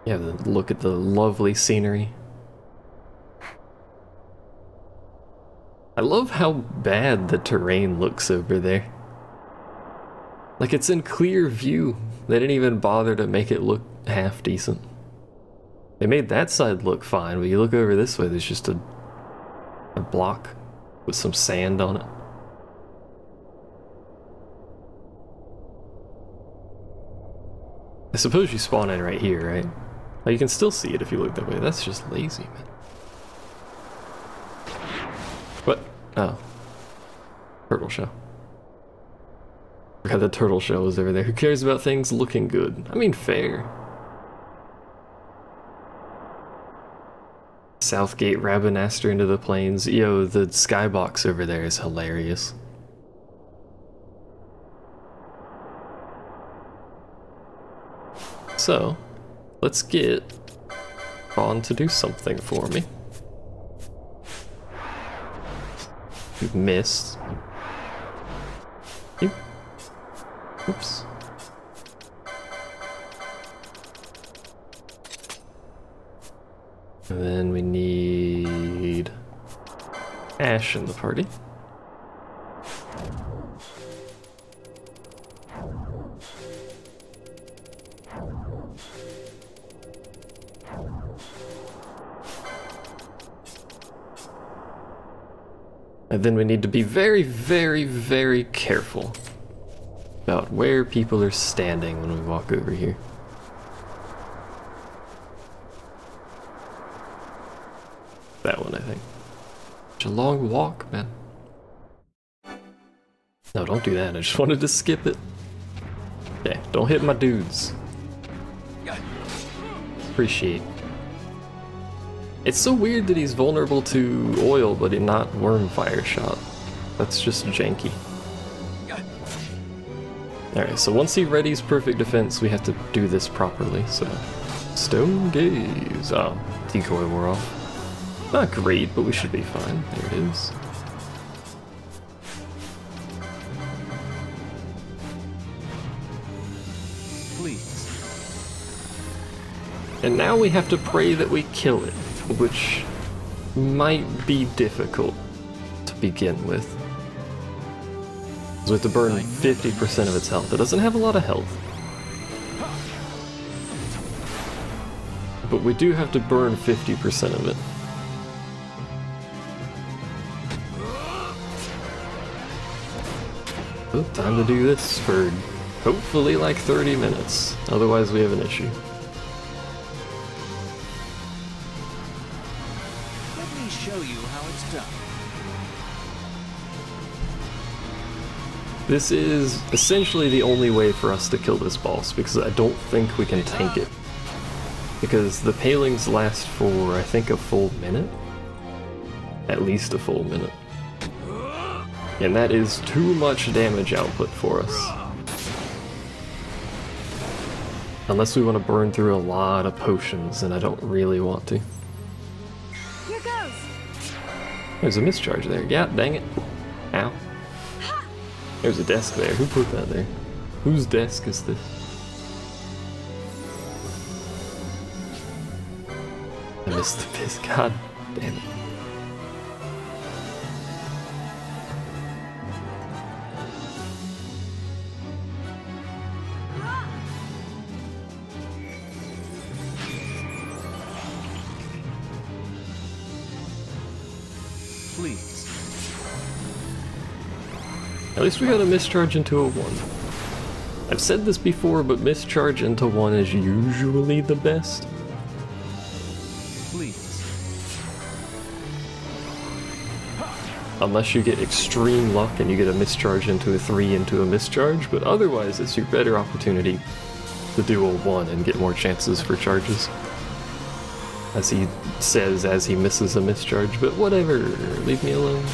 Yeah, look at the lovely scenery. I love how bad the terrain looks over there. Like, it's in clear view. They didn't even bother to make it look half decent. They made that side look fine, but you look over this way, there's just a block with some sand on it. I suppose you spawn in right here, right? Oh, you can still see it if you look that way. That's just lazy, man. What? Oh. Turtle shell. Forgot the turtle shell was over there. Who cares about things looking good? I mean, fair. Southgate Rabanaster into the plains. Yo, the skybox over there is hilarious. So, let's get Vaughn to do something for me. You missed. You. Oops. And then we need Ash in the party. And then we need to be very, very, very careful about where people are standing when we walk over here. That one, I think. Such a long walk, man. No, don't do that. I just wanted to skip it. Yeah, don't hit my dudes. Appreciate. It's so weird that he's vulnerable to oil, but not worm fire shot. That's just janky. Alright, so once he readies perfect defense, we have to do this properly, so... Stone gaze. Oh, decoy wore off. Not great, but we should be fine. There it is. Please. And now we have to pray that we kill it, which might be difficult to begin with. So we have to burn 50% of its health. It doesn't have a lot of health. But we do have to burn 50% of it. Oh, time to do this for hopefully like 30 minutes. Otherwise we have an issue. Let me show you how it's done. This is essentially the only way for us to kill this boss, because I don't think we can tank it. Because the palings last for, I think, a full minute? At least a full minute. And that is too much damage output for us. Unless we want to burn through a lot of potions, and I don't really want to. Here goes. There's a mischarge there. Yeah, dang it. Ow. There's a desk there. Who put that there? Whose desk is this? I missed the piss. God damn it. Please. At least we got a mischarge into a 1. I've said this before, but mischarge into 1 is usually the best. Please. Unless you get extreme luck and you get a mischarge into a 3 into a mischarge, but otherwise it's your better opportunity to do a 1 and get more chances for charges. As he says as he misses a mischarge, but whatever, leave me alone.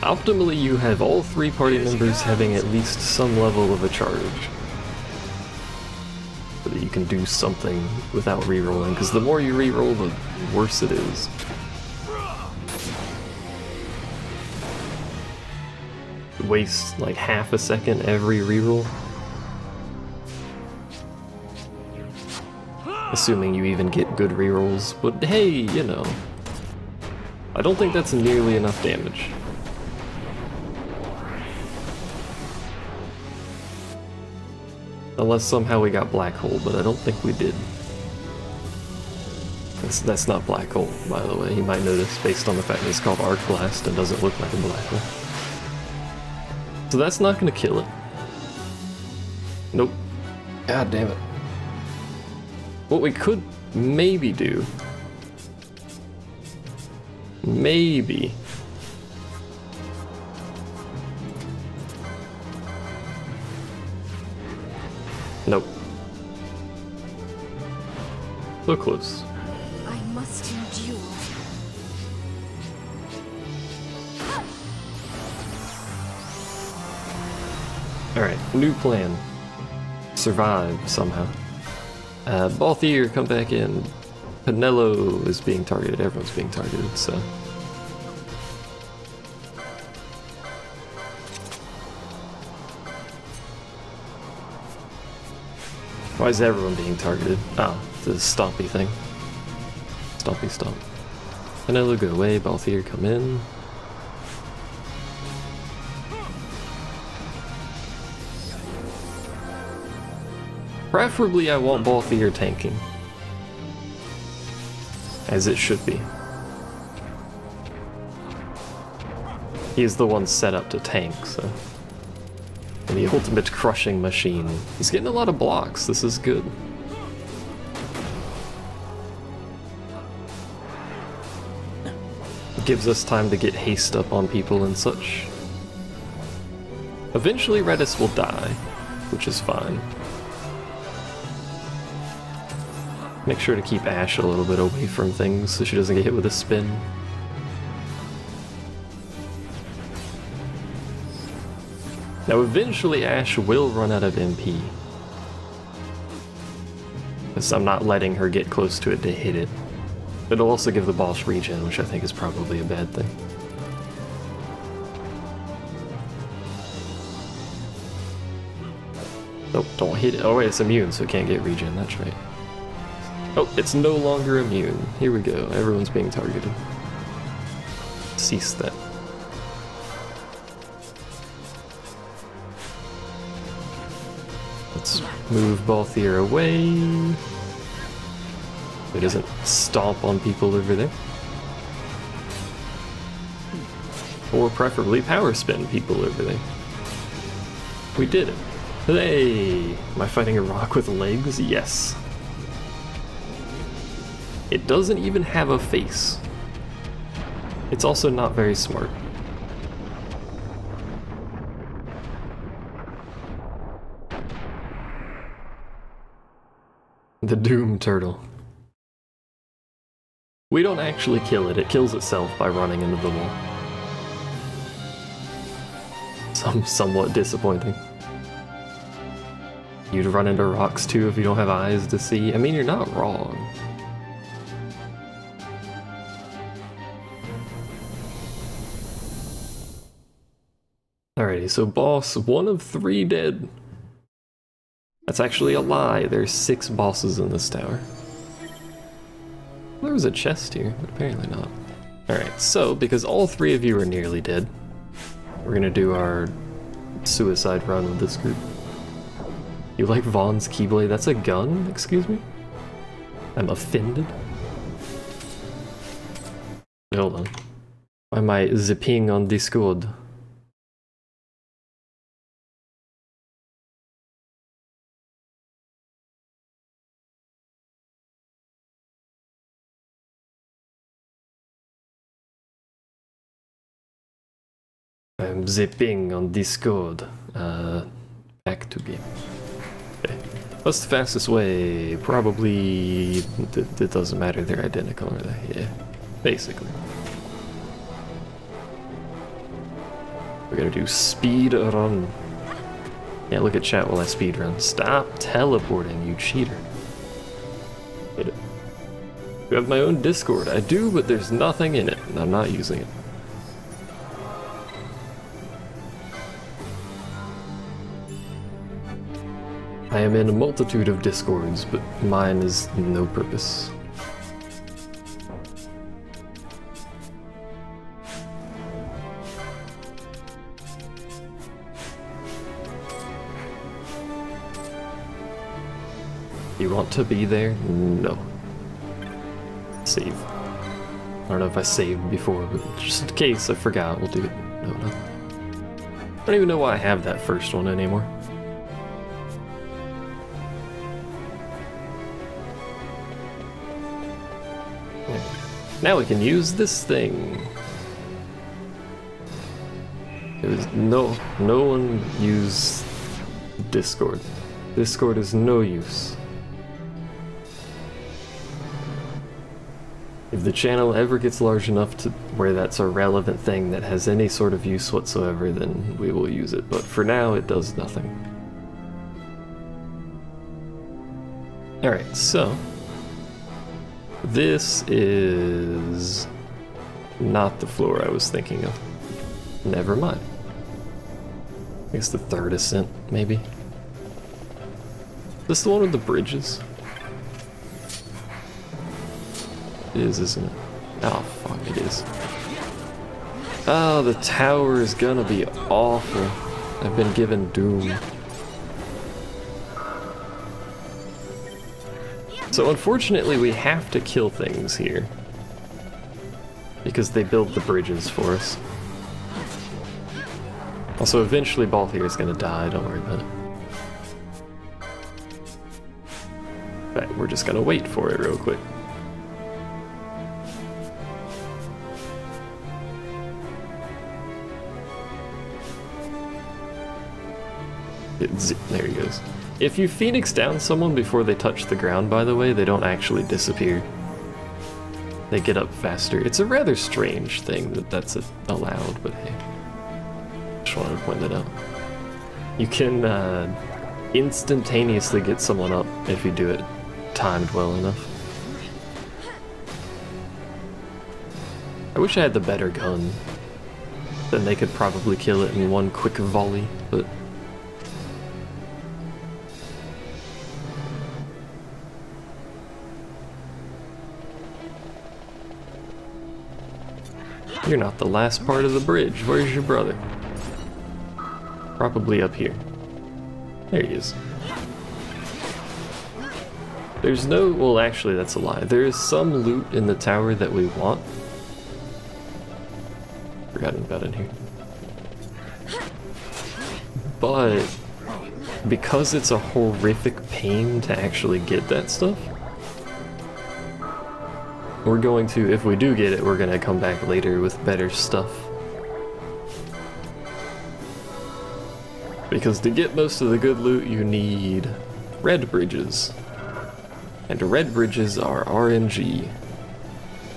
Optimally, you have all 3 party members having at least some level of a charge. So that you can do something without rerolling, because the more you reroll, the worse it is. Waste like half a second every reroll. Assuming you even get good rerolls, but hey, you know. I don't think that's nearly enough damage. Unless somehow we got Black Hole, but I don't think we did. That's not Black Hole, by the way. You might notice based on the fact that it's called Arc Blast and doesn't look like a black hole. So that's not gonna kill it. Nope. God damn it. What we could maybe do... Maybe... Nope. So close. I must endure. Alright, new plan. Survive somehow. Balthier, come back in. Pinello is being targeted. Everyone's being targeted, so. Why is everyone being targeted? Oh, the stompy thing. Stompy stomp. Pinello, go away. Balthier, come in. Preferably, I want Balthier tanking. As it should be. He is the one set up to tank, so. And the ultimate crushing machine. He's getting a lot of blocks, this is good. It gives us time to get haste up on people and such. Eventually Redis will die, which is fine. Make sure to keep Ashe a little bit away from things so she doesn't get hit with a spin. Now eventually Ashe will run out of MP. Because I'm not letting her get close to it to hit it. It'll also give the boss regen, which I think is probably a bad thing. Nope, don't hit it. Oh wait, it's immune, so it can't get regen, that's right. Oh, it's no longer immune. Here we go. Everyone's being targeted. Cease that. Let's move Balthier away. It doesn't stomp on people over there. Or preferably power spin people over there. We did it. Hey! Am I fighting a rock with legs? Yes. It doesn't even have a face. It's also not very smart. The Doom Turtle. We don't actually kill it, it kills itself by running into the wall. Somewhat disappointing. You'd run into rocks too if you don't have eyes to see. I mean, you're not wrong. Alrighty, so boss 1 of 3 dead. That's actually a lie. There's 6 bosses in this tower. There was a chest here, but apparently not. Alright, so because all 3 of you are nearly dead, we're gonna do our suicide run with this group. You like Vaughn's Keyblade? That's a gun? Excuse me? I'm offended. Hold on. Why am I zipping on Discord? I'm zipping on Discord. Back to game. Okay. What's the fastest way? Probably... It doesn't matter, they're identical, are they? Yeah, basically. We're gonna do speed run. Yeah, look at chat while I speed run. Stop teleporting, you cheater. Hit it. I have my own Discord. I do, but there's nothing in it, and I'm not using it. I am in a multitude of Discords, but mine is no purpose. You want to be there? No. Save. I don't know if I saved before, but just in case I forgot, we'll do it. No, no. I don't even know why I have that first one anymore. Now we can use this thing. No one use Discord. Discord is no use. If the channel ever gets large enough to where that's a relevant thing that has any sort of use whatsoever, then we will use it. But for now, it does nothing. Alright, so This is not the floor I was thinking of. Never mind. I guess the third ascent, maybe. This the one with the bridges? It is, isn't it? Oh, fuck, it is. Oh, the tower is gonna be awful. I've been given doom. So unfortunately, we have to kill things here. Because they build the bridges for us. Also, eventually Balthier is gonna die, don't worry about it. But we're just gonna wait for it real quick. There he goes. If you Phoenix down someone before they touch the ground, by the way, they don't actually disappear. They get up faster. It's a rather strange thing that that's allowed, but hey. Just wanted to point that out. You can instantaneously get someone up if you do it timed well enough. I wish I had the better gun. Then they could probably kill it in one quick volley, but... You're not the last part of the bridge. Where's your brother? Probably up here. There he is. There's no... well, actually, that's a lie. There is some loot in the tower that we want. Forgotten about it here. But because it's a horrific pain to actually get that stuff, we're going to, if we do get it, we're gonna come back later with better stuff. Because to get most of the good loot, you need red bridges. And red bridges are RNG.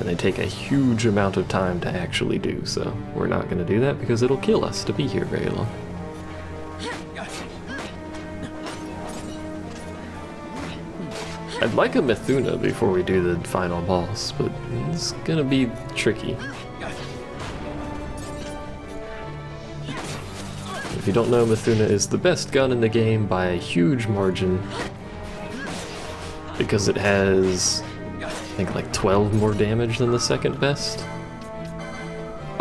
And they take a huge amount of time to actually do, so we're not gonna do that because it'll kill us to be here very long. I'd like a Mithuna before we do the final boss, but it's gonna be tricky. If you don't know, Mithuna is the best gun in the game by a huge margin. Because it has, I think, like 12 more damage than the second best.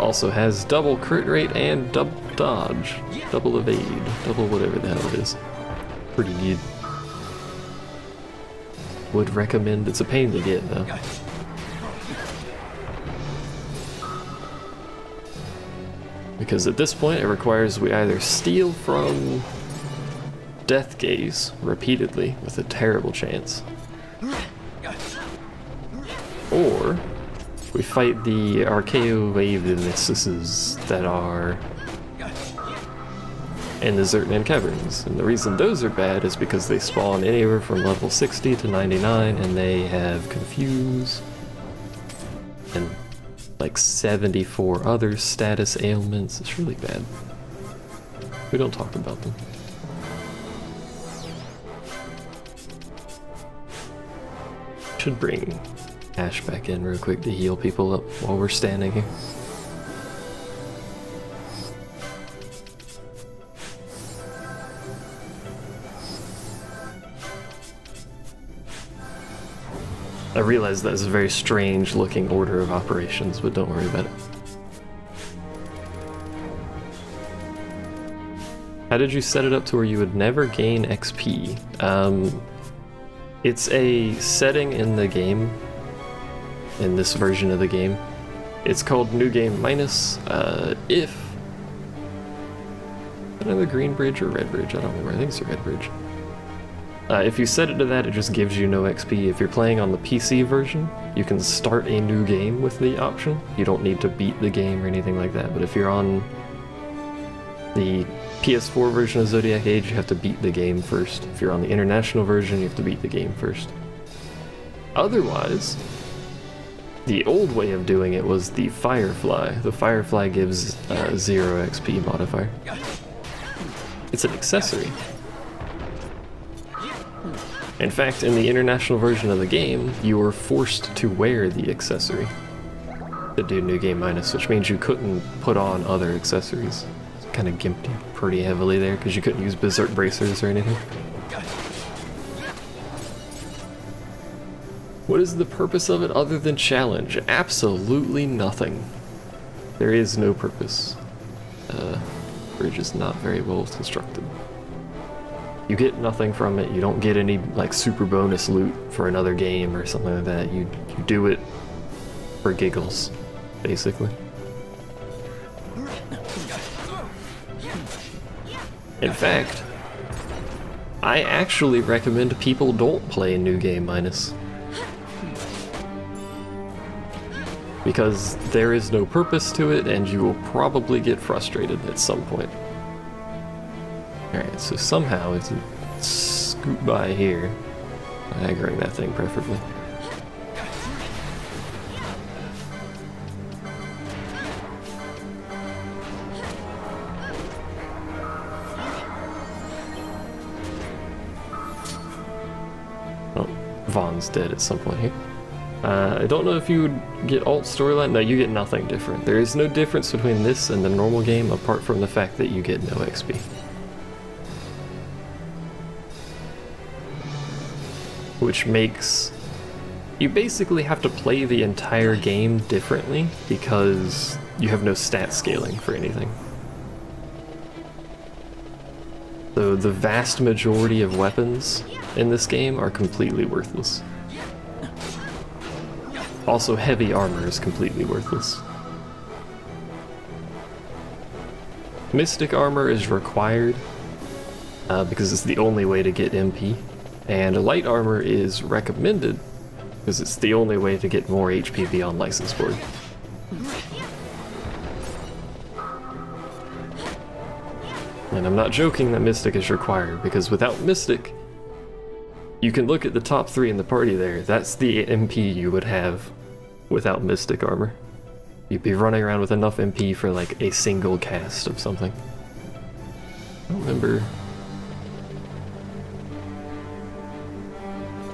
Also has double crit rate and double dodge, double evade, double whatever the hell it is. Pretty good. Would recommend. It's a pain to get though. Because at this point it requires we either steal from Death Gaze repeatedly with a terrible chance, or we fight the Archaeo Wavenesses that are in the Zertnan Caverns. And the reason those are bad is because they spawn anywhere from level 60 to 99 and they have Confuse and like 74 other status ailments. It's really bad. We don't talk about them. Should bring Ash back in real quick to heal people up while we're standing here. I realize that is a very strange looking order of operations, but don't worry about it. How did you set it up to where you would never gain XP? It's a setting in the game, in this version of the game. It's called New Game Minus. If another green bridge or red bridge, I don't remember. I think it's a red bridge. If you set it to that, it just gives you no XP. If you're playing on the PC version, you can start a new game with the option. You don't need to beat the game or anything like that. But if you're on the PS4 version of Zodiac Age, you have to beat the game first. If you're on the international version, you have to beat the game first. Otherwise, the old way of doing it was the Firefly. The Firefly gives 0 XP modifier. It's an accessory. In fact, in the international version of the game, you were forced to wear the accessory to do New Game Minus, which means you couldn't put on other accessories. It kind of gimped you pretty heavily there, because you couldn't use Berserk Bracers or anything. What is the purpose of it other than challenge? Absolutely nothing. There is no purpose. Bridge is not very well constructed. You get nothing from it. You don't get any like super bonus loot for another game or something like that. You do it for giggles, basically. In fact, I actually recommend people don't play New Game Minus. Because there is no purpose to it, and you will probably get frustrated at some point. Alright, so somehow it's scoot by here. Aggroing that thing preferably. Oh, Vaughn's dead at some point here. I don't know if you would get alt storyline. No, you get nothing different. There is no difference between this and the normal game apart from the fact that you get no XP. Which makes you basically have to play the entire game differently because you have no stat scaling for anything. So the vast majority of weapons in this game are completely worthless. Also, heavy armor is completely worthless. Mystic armor is required because it's the only way to get MP, and light armor is recommended because it's the only way to get more HP beyond license board. And I'm not joking that Mystic is required, because without Mystic, you can look at the top 3 in the party there. That's the MP you would have without Mystic armor. You'd be running around with enough MP for like a single cast of something. I don't remember.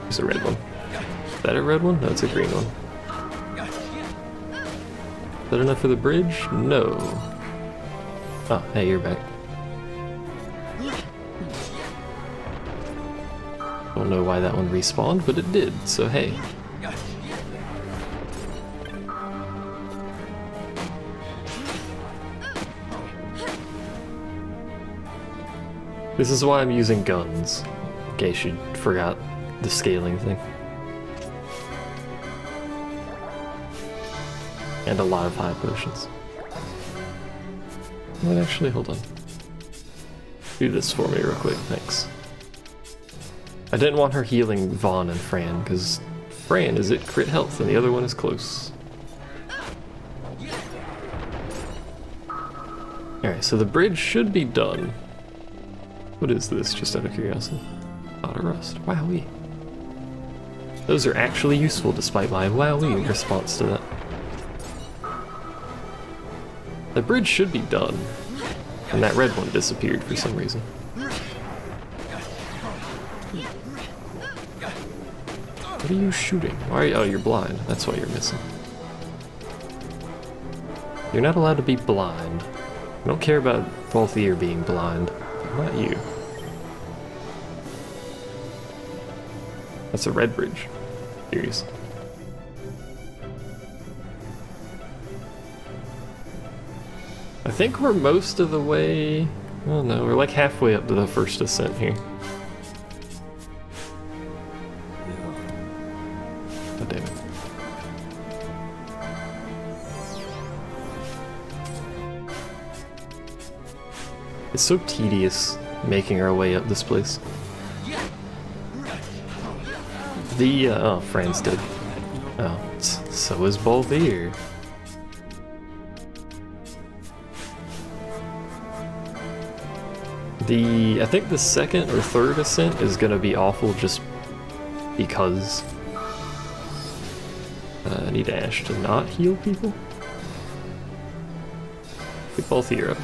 There's a red one. Is that a red one? No, it's a green one. Is that enough for the bridge? No. Oh, hey, you're back. Don't know why that one respawned, but it did, so hey. This is why I'm using guns, in case you forgot the scaling thing. And a lot of high potions. Well, actually, hold on. Do this for me real quick, thanks. I didn't want her healing Vaughn and Fran, because Fran is at crit health and the other one is close. Alright, so the bridge should be done. What is this, just out of curiosity? Auto rust. Wowee. Those are actually useful despite my wowee response to that. The bridge should be done. And that red one disappeared for some reason. What are you shooting? Why are you, oh, you're blind. That's why you're missing. You're not allowed to be blind. I don't care about both ear being blind. Not you. That's a red bridge. Serious. I think we're most of the way... Oh no, we're like halfway up to the first ascent here. God damn it. It's so tedious making our way up this place. The, oh, Fran's dead. Oh, so is Balthier. I think the second or third ascent is gonna be awful just because I need Ash to not heal people. Get Balthier up.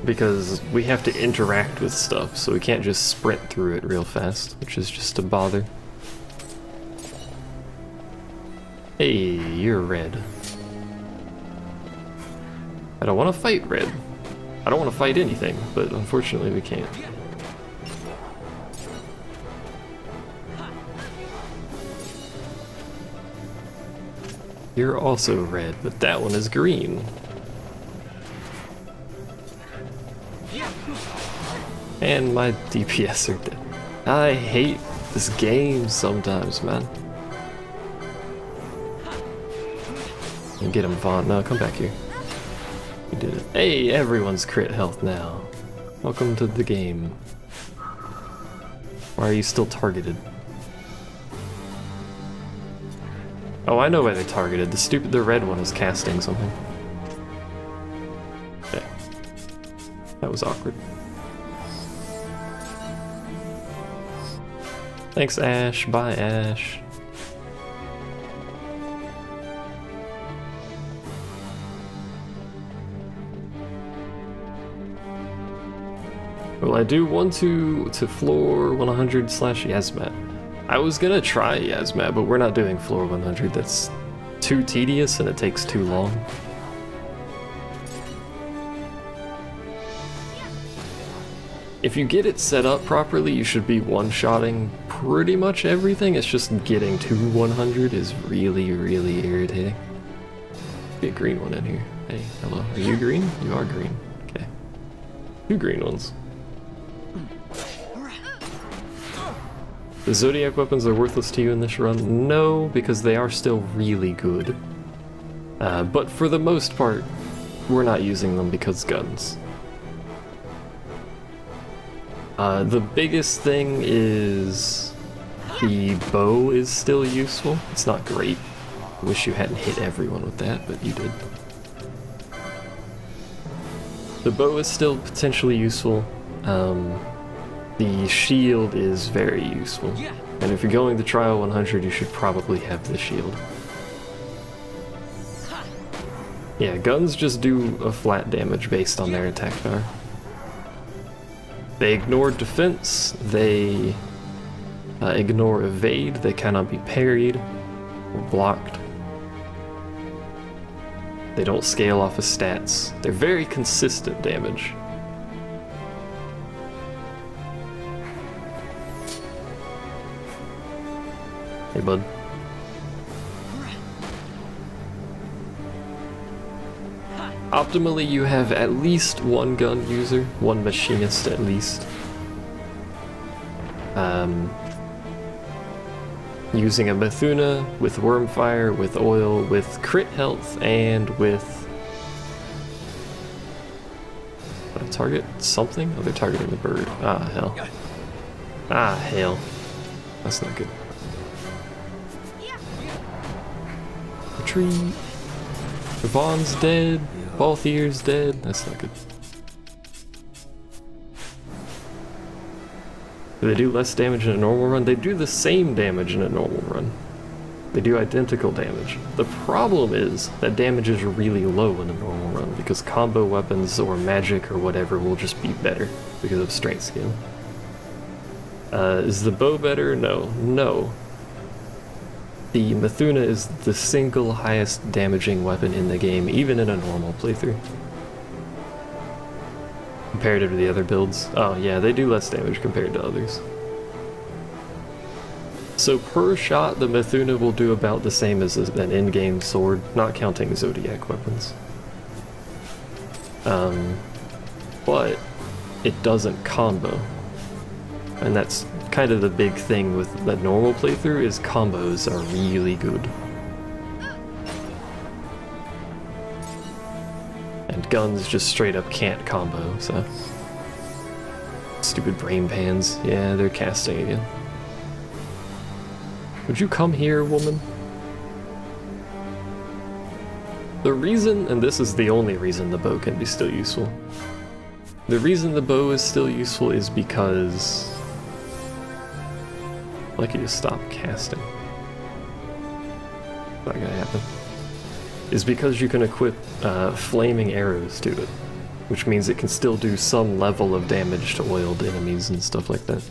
because we have to interact with stuff, so we can't just sprint through it real fast, which is just a bother. Hey, you're red. I don't want to fight red. I don't want to fight anything, but unfortunately we can't. You're also red, but that one is green. And my DPS are dead. I hate this game sometimes, man. And get him, Vaughn. No, come back here. You did it. Hey, everyone's crit health now. Welcome to the game. Why are you still targeted? Oh, I know why they're targeted. The red one is casting something. Okay. That was awkward. Thanks, Ash. Bye, Ash. Well, I do want to floor 100/Yazmat. I was gonna try Yazmat, but we're not doing floor 100. That's too tedious and it takes too long. If you get it set up properly, you should be one-shotting pretty much everything. It's just getting to 100 is really, really irritating. Be a green one in here. Hey, hello. Are you green? You are green. Okay. 2 green ones. The Zodiac weapons are worthless to you in this run? No, because they are still really good. But for the most part, we're not using them because guns. The biggest thing is the bow is still useful. It's not great. I wish you hadn't hit everyone with that, but you did. The bow is still potentially useful. The shield is very useful. And if you're going to trial 100, you should probably have the shield. Yeah, guns just do a flat damage based on their attack power. They ignore defense, they ignore evade, they cannot be parried or blocked. They don't scale off of stats. They're very consistent damage. Hey, bud. Optimally, you have at least one gun user, one machinist at least. Using a Mithuna with Wormfire, with oil, with crit health, and with... target something? Oh, they're targeting the bird. Ah, hell. Ah, hell. That's not good. Retreat. Vaughn's dead. Balthier's dead. That's not good. Do they do less damage in a normal run? They do the same damage in a normal run. They do identical damage. The problem is that damage is really low in a normal run because combo weapons or magic or whatever will just be better because of strength skill. Is the bow better? No. No. The Mithuna is the single highest damaging weapon in the game, even in a normal playthrough. Comparative to the other builds. Oh yeah, they do less damage compared to others. So per shot, the Mithuna will do about the same as an in-game sword, not counting Zodiac weapons. But it doesn't combo. And that's kind of the big thing with the normal playthrough, is combos are really good. And guns just straight up can't combo, so... Stupid brain pans. Yeah, they're casting again. Would you come here, woman? The reason, and this is the only reason the bow can be still useful. The reason the bow is still useful is because... I'd like you to stop casting. Not gonna happen. Is because you can equip flaming arrows to it. which means it can still do some level of damage to oiled enemies and stuff like that.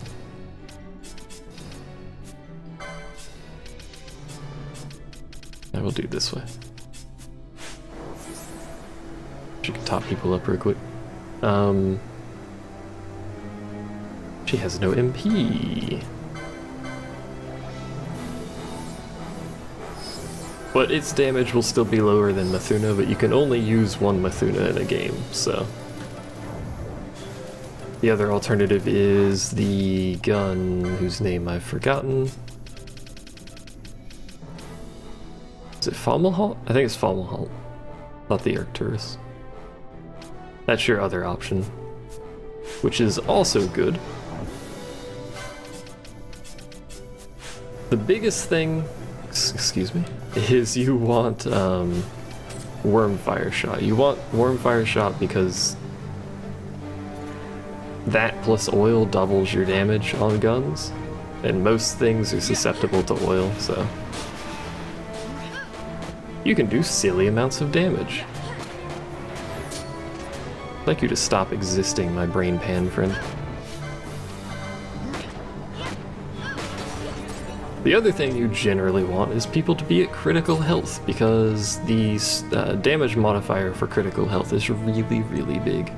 I will do it this way. She can top people up real quick. She has no MP. But its damage will still be lower than Mathuna, but you can only use one Mathuna in a game, so. The other alternative is the gun whose name I've forgotten. Is it Fomalhaut? I think it's Fomalhaut, not the Arcturus. That's your other option, which is also good. The biggest thing, excuse me, is you want Wormfire Shot. You want Wormfire Shot because that plus oil doubles your damage on guns, and most things are susceptible to oil, so you can do silly amounts of damage. I'd like you to stop existing, my brain pan friend. The other thing you generally want is people to be at critical health, because the damage modifier for critical health is really, really big.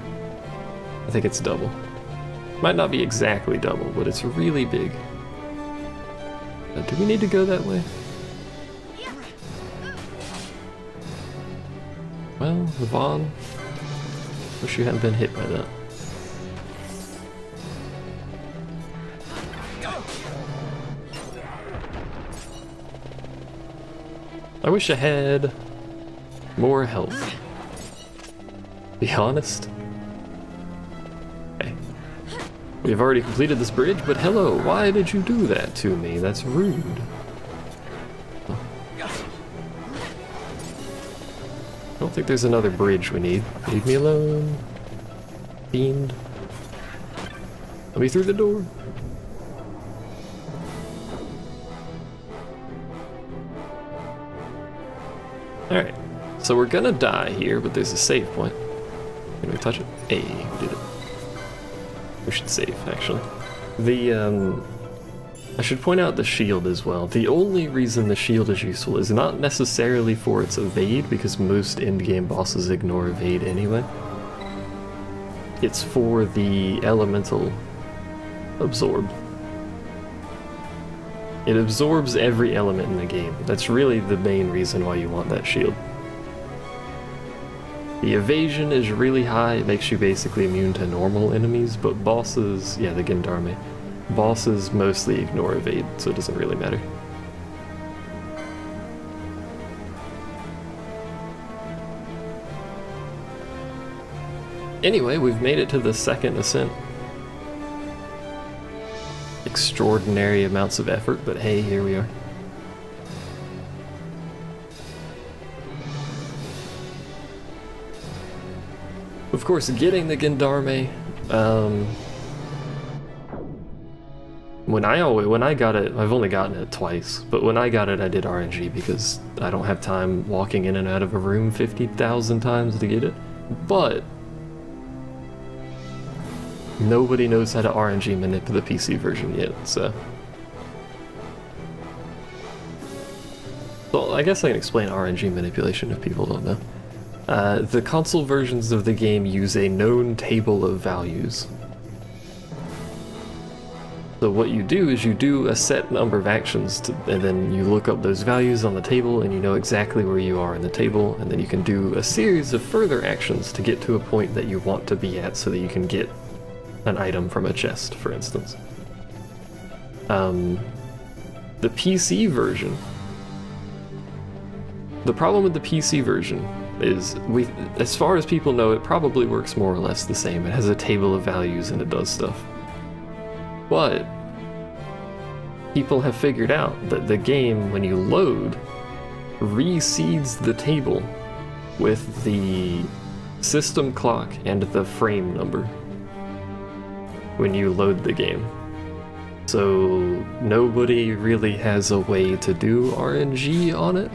I think it's double. Might not be exactly double, but it's really big. Do we need to go that way? Well, Vaughn, wish you hadn't been hit by that. I wish I had more health. Be honest. Okay. We've already completed this bridge, but hello, why did you do that to me? That's rude. Oh. I don't think there's another bridge we need. Leave me alone. Fiend. Let me through the door. Alright, so we're gonna die here, but there's a save point. Can we touch it? Hey, we did it. We should save, actually. I should point out the shield as well. The only reason the shield is useful is not necessarily for its evade, because most endgame bosses ignore evade anyway. It's for the elemental absorb. It absorbs every element in the game. That's really the main reason why you want that shield. The evasion is really high, it makes you basically immune to normal enemies, but bosses, yeah, the Gendarme, bosses mostly ignore evade, so it doesn't really matter. Anyway, we've made it to the second ascent. Extraordinary amounts of effort, but hey, here we are. Of course, getting the Gendarme, when I got it, I've only gotten it twice, but when I got it I did RNG because I don't have time walking in and out of a room 50,000 times to get it, but nobody knows how to RNG manipulate the PC version yet, so. Well, I guess I can explain RNG manipulation if people don't know. The console versions of the game use a known table of values. So what you do is you do a set number of actions, and then you look up those values on the table, and you know exactly where you are in the table, and then you can do a series of further actions to get to a point that you want to be at so that you can get an item from a chest, for instance. The PC version, the problem with the PC version is, as far as people know, it probably works more or less the same. It has a table of values and it does stuff. But people have figured out that the game, when you load, reseeds the table with the system clock and the frame number when you load the game. So nobody really has a way to do RNG on it.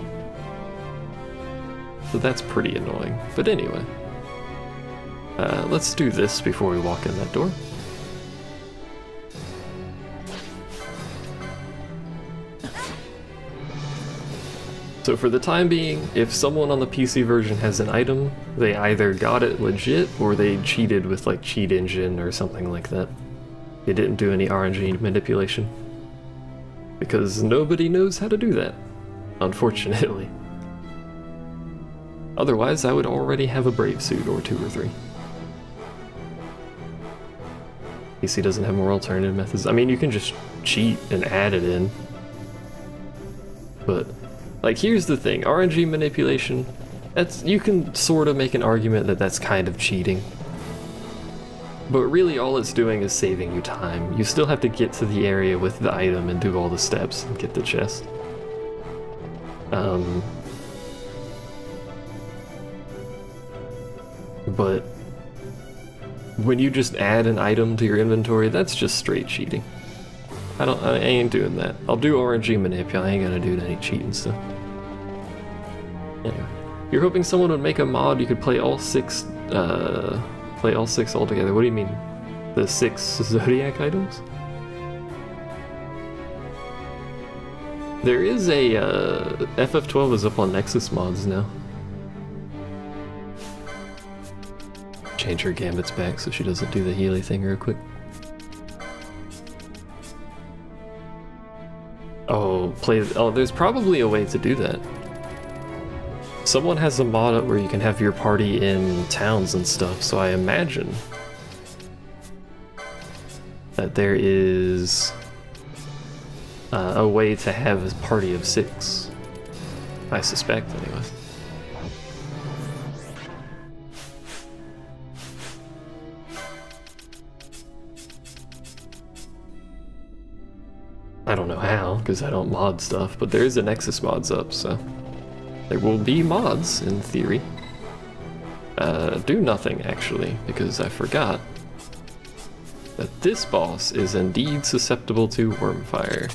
So that's pretty annoying. But anyway. Let's do this before we walk in that door. So for the time being, if someone on the PC version has an item, they either got it legit or they cheated with like Cheat Engine or something like that. They didn't do any RNG manipulation. Because nobody knows how to do that, unfortunately. Otherwise, I would already have a Brave suit or 2 or 3. PC doesn't have more alternative methods. I mean, you can just cheat and add it in. But, like, here's the thing. RNG manipulation, you can sort of make an argument that that's kind of cheating. But really all it's doing is saving you time. You still have to get to the area with the item and do all the steps and get the chest. But when you just add an item to your inventory, that's just straight cheating. I ain't doing that. I'll do RNG manipulation, I ain't gonna do any cheating stuff. Anyway, you're hoping someone would make a mod you could play all 6 all together. What do you mean? The 6 Zodiac items? There is a FF12 is up on Nexus mods now. Change her gambits back so she doesn't do the Healy thing real quick. Oh, there's probably a way to do that. Someone has a mod up where you can have your party in towns and stuff, so I imagine that there is a way to have a party of 6. I suspect, anyway. I don't know how, because I don't mod stuff, but there is a Nexus mods up, so there will be mods, in theory. Do nothing, actually, because I forgot that this boss is indeed susceptible to Wormfire.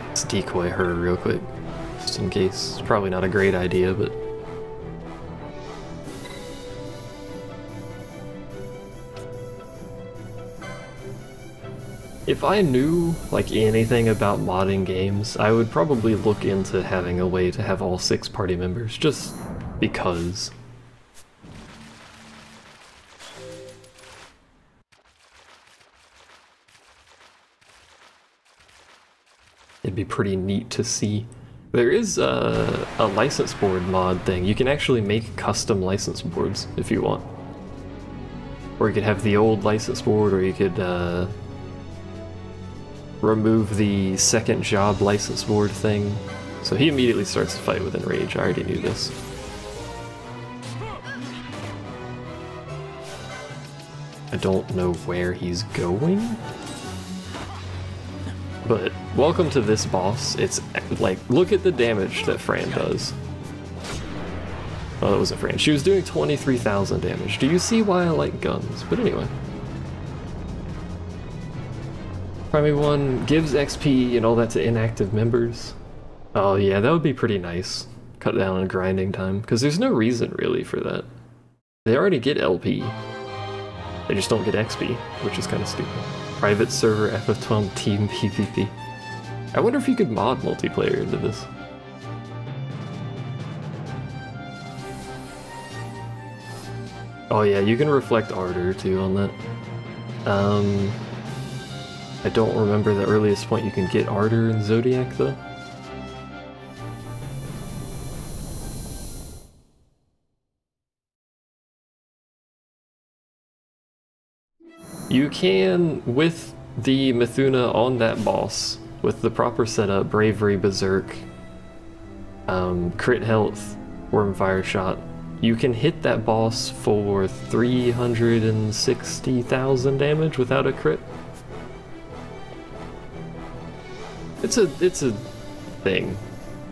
Let's decoy her real quick, just in case. It's probably not a great idea, but... if I knew, like, anything about modding games, I would probably look into having a way to have all 6 party members, just because. It'd be pretty neat to see. There is a license board mod thing. You can actually make custom license boards if you want. Or you could have the old license board, or you could, remove the second job license board thing. So he immediately starts to fight with Enrage. I already knew this. I don't know where he's going. But welcome to this boss. It's like, look at the damage that Fran does. Oh, that wasn't Fran. She was doing 23,000 damage. Do you see why I like guns? But anyway. Primary 1 gives XP and all that to inactive members. Oh yeah, that would be pretty nice. Cut down on grinding time, because there's no reason really for that. They already get LP. They just don't get XP, which is kind of stupid. Private server FF12 team PvP. I wonder if you could mod multiplayer into this. Oh yeah, you can reflect ardor too on that. I don't remember the earliest point you can get ardor in Zodiac though. You can, with the Mithuna on that boss, with the proper setup, Bravery, Berserk, crit health, Wormfire shot, you can hit that boss for 360,000 damage without a crit. It's a thing.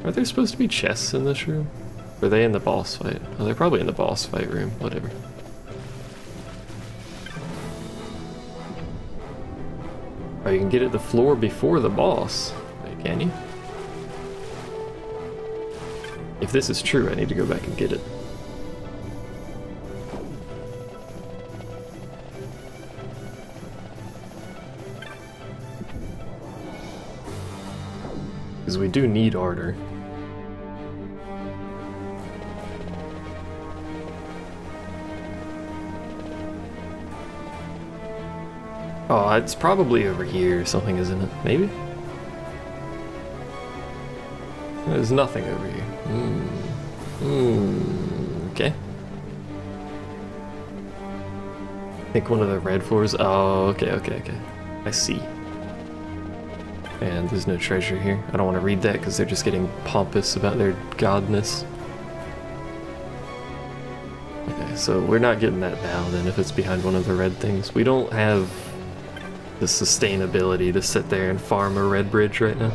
Are there supposed to be chests in this room? Or are they in the boss fight? Oh, they're probably in the boss fight room, whatever. Oh, you can get it the floor before the boss. Wait, can you? If this is true, I need to go back and get it. Because we do need ardor. Oh, it's probably over here or something, isn't it? Maybe? There's nothing over here. Okay. I think one of the red floors. Oh, okay. I see. And there's no treasure here. I don't want to read that because they're just getting pompous about their godness. Okay, so we're not getting that now then if it's behind one of the red things. We don't have the sustainability to sit there and farm a red bridge right now.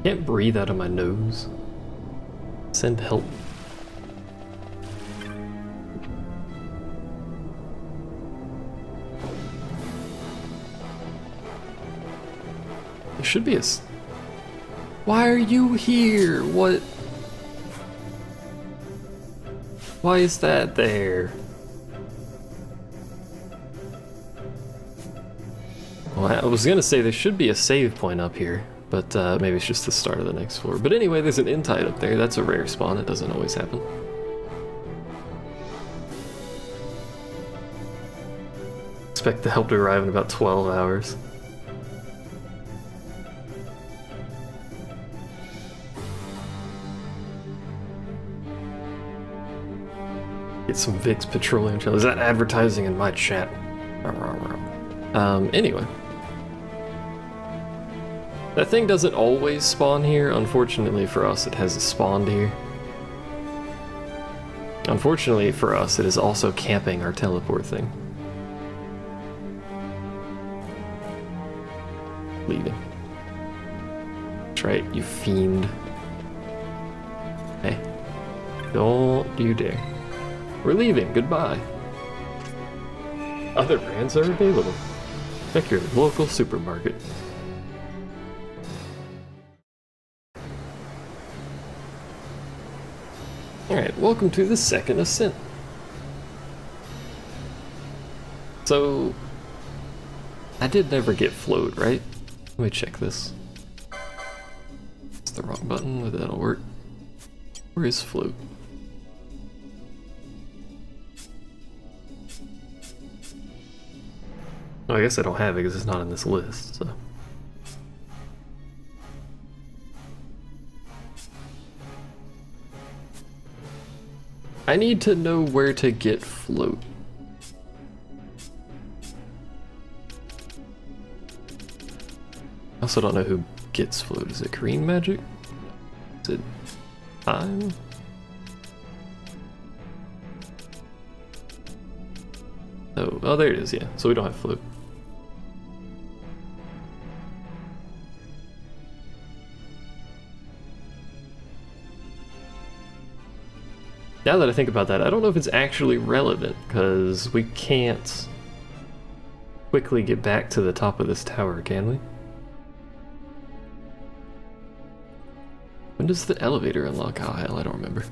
Can't breathe out of my nose. Send help. There should be a... Why are you here? What? Why is that there? Well, I was gonna say there should be a save point up here, but maybe it's just the start of the next floor. But anyway, there's an Intite up there. That's a rare spawn. It doesn't always happen. Expect the help to arrive in about 12 hours. Get some Vicks petroleum gel. Is that advertising in my chat? Anyway. That thing doesn't always spawn here. Unfortunately for us, it has spawned here. Unfortunately for us, it is also camping our teleport thing. Leaving. That's right, you fiend. Hey. Don't you dare. We're leaving, goodbye. Other brands are available. Check your local supermarket. Alright, welcome to the second Ascent. So, I did never get float, right? Let me check this. It's the wrong button, but that'll work. Where is float? Oh, I guess I don't have it because it's not in this list, so. I need to know where to get float. I also don't know who gets float. Is it green magic? Is it time? Oh, there it is, yeah. So we don't have float. Now that I think about that, I don't know if it's actually relevant, because we can't quickly get back to the top of this tower, can we? When does the elevator unlock? Oh hell, I don't remember.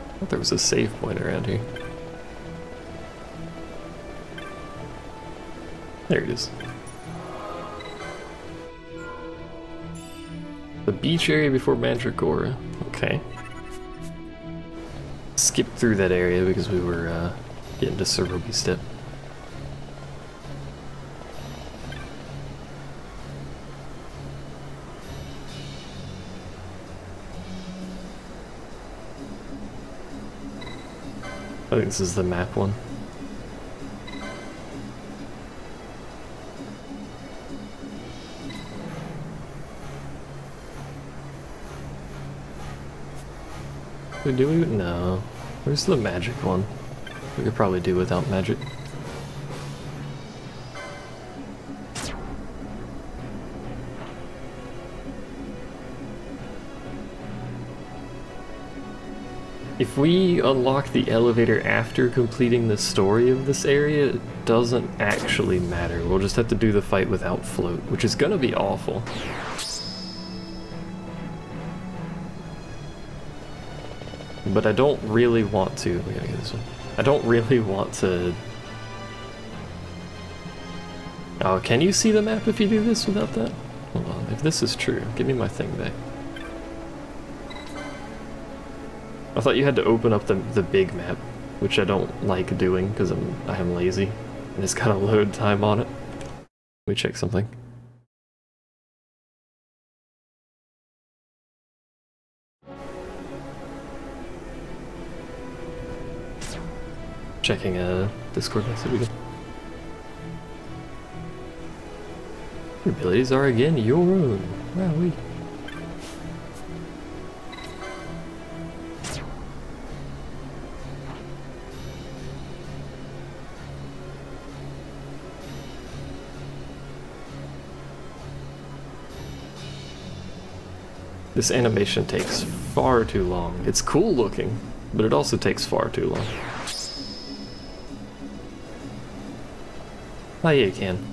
I thought there was a save point around here. There it is. The beach area before Mandragora. Okay. Skipped through that area because we were getting to Cerobi Step. I think this is the map one. Do we? No. Where's the magic one? We could probably do without magic. If we unlock the elevator after completing the story of this area, it doesn't actually matter. We'll just have to do the fight without float, which is gonna be awful. But I don't really want to. We gotta get this one. I don't really want to. Oh, can you see the map if you do this without that? Hold on, if this is true, give me my thing back. I thought you had to open up the big map, which I don't like doing because I am lazy, and it's got a load time on it. Let me check something. Checking a Discord message again. Your abilities are again your own. Wow, we. This animation takes far too long. It's cool looking, but it also takes far too long. Oh yeah, you can.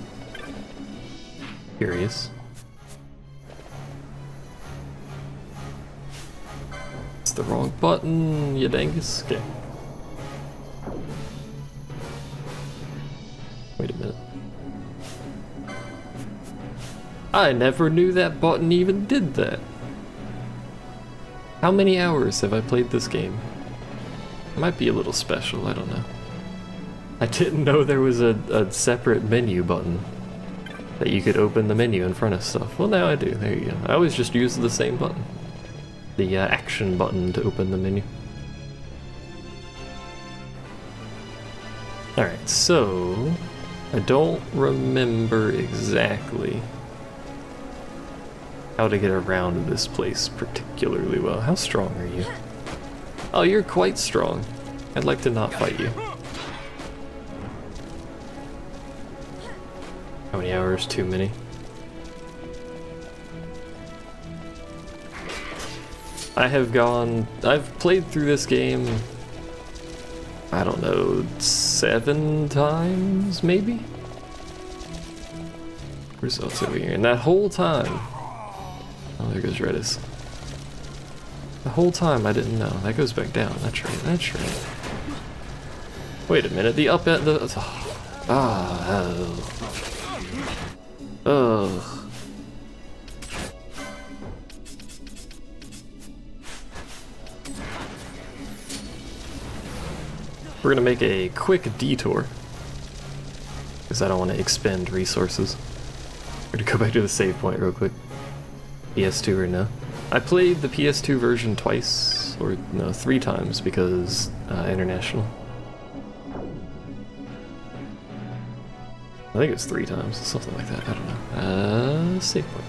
Curious. It's the wrong button, you dangus. Okay. Wait a minute. I never knew that button even did that. How many hours have I played this game? It might be a little special, I don't know. I didn't know there was a separate menu button that you could open the menu in front of stuff. Well, now I do. There you go. I always just use the same button. The action button to open the menu. Alright, so I don't remember exactly how to get around this place particularly well. How strong are you? Oh, you're quite strong. I'd like to not fight you. How many hours? Too many. I've played through this game, I don't know, 7 times, maybe? Results over here. And that whole time, oh, there goes Redis. The whole time I didn't know. That goes back down. That's right, that's right. Wait a minute, the up at the... Ugh. We're gonna make a quick detour because I don't want to expend resources. We're gonna go back to the save point real quick. PS2 or no? I played the PS2 version twice, or no, 3 times because international. I think it's 3 times, something like that, I don't know. Save point.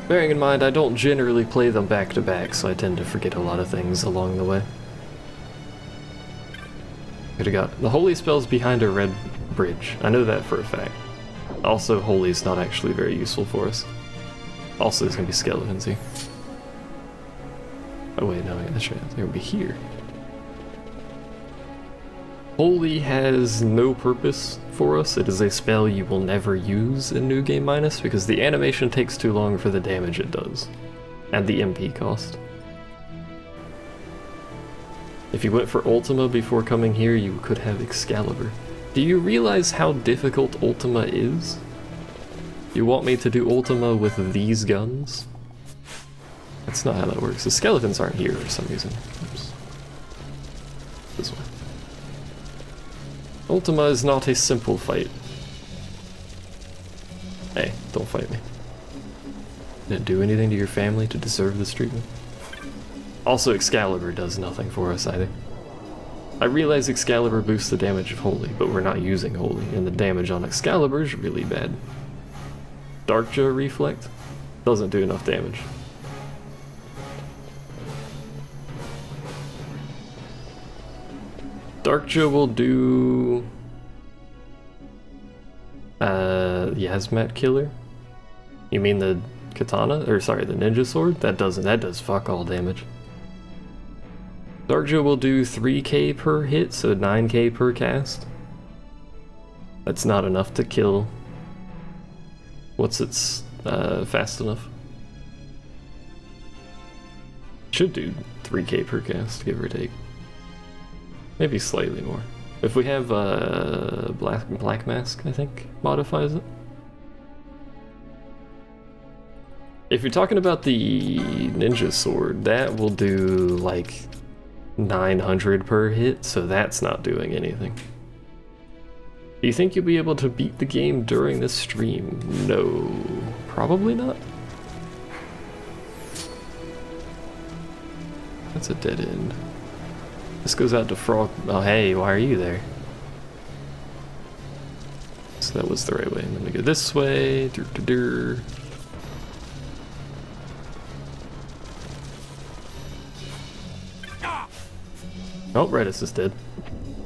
Bearing in mind, I don't generally play them back to back, so I tend to forget a lot of things along the way. Could've got the holy spell's behind a red bridge. I know that for a fact. Also, holy's not actually very useful for us. Also, there's gonna be skeletons here. Oh wait, no, that's right, they're gonna be here. Holy has no purpose for us. It is a spell you will never use in New Game Minus because the animation takes too long for the damage it does, and the MP cost. If you went for Ultima before coming here, you could have Excalibur. Do you realize how difficult Ultima is? You want me to do Ultima with these guns? That's not how that works. The skeletons aren't here for some reason. Oops. This way. Ultima is not a simple fight. Hey, don't fight me. Didn't do anything to your family to deserve this treatment. Also, Excalibur does nothing for us either. I realize Excalibur boosts the damage of Holy, but we're not using Holy, and the damage on Excalibur is really bad. Darkja Reflect doesn't do enough damage. Darkja will do... Yazmat Killer? You mean the katana, or sorry, the ninja sword, that does fuck all damage. Dark Joe will do 3k per hit, so 9k per cast. That's not enough to kill. What's its fast enough? Should do 3k per cast, give or take. Maybe slightly more. If we have Black Mask, I think, modifies it. If you're talking about the ninja sword, that will do like 900 per hit, so that's not doing anything. Do you think you'll be able to beat the game during this stream? No, probably not. That's a dead end. This goes out to Frog. Oh, hey, why are you there? So that was the right way. And then we go this way. Oh, Redis is dead.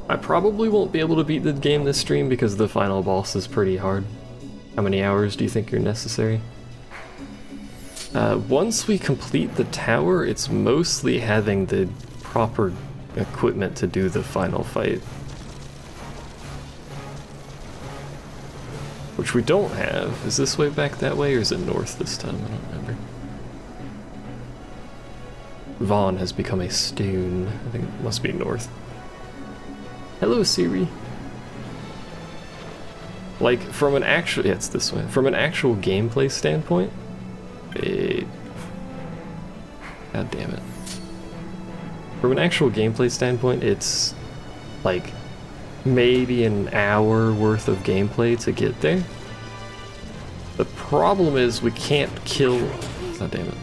I probably won't be able to beat the game this stream because the final boss is pretty hard. How many hours do you think are necessary? Once we complete the tower, it's mostly having the proper equipment to do the final fight. Which we don't have. Is this way back that way, or is it north this time? I don't remember. Vaughn has become a stone. I think it must be north. Hello, Siri. Like, from an actual... yeah, it's this way. From an actual gameplay standpoint... God damn it. From an actual gameplay standpoint, it's... like, maybe an hour worth of gameplay to get there. The problem is we can't kill... God damn it.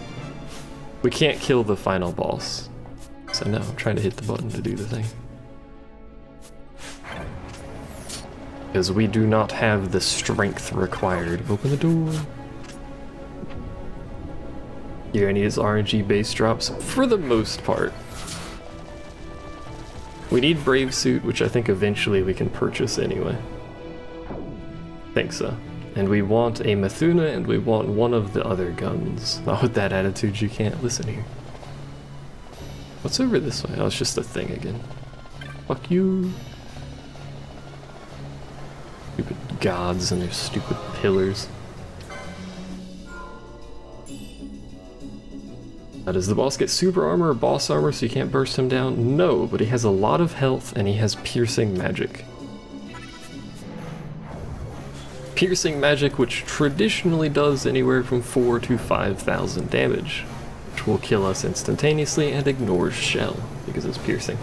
We can't kill the final boss. So no, I'm trying to hit the button to do the thing. Because we do not have the strength required. Open the door. Here, any of these RNG base drops, for the most part. We need Brave Suit, which I think eventually we can purchase anyway. Think so. And we want a Mithuna, and we want one of the other guns. Not with that attitude, you can't listen here. What's over this way? Oh, it's just a thing again. Fuck you. Stupid gods and their stupid pillars. Now, does the boss get super armor or boss armor so you can't burst him down? No, but he has a lot of health and he has piercing magic. Piercing magic, which traditionally does anywhere from 4,000 to 5,000 damage, which will kill us instantaneously and ignores shell because it's piercing.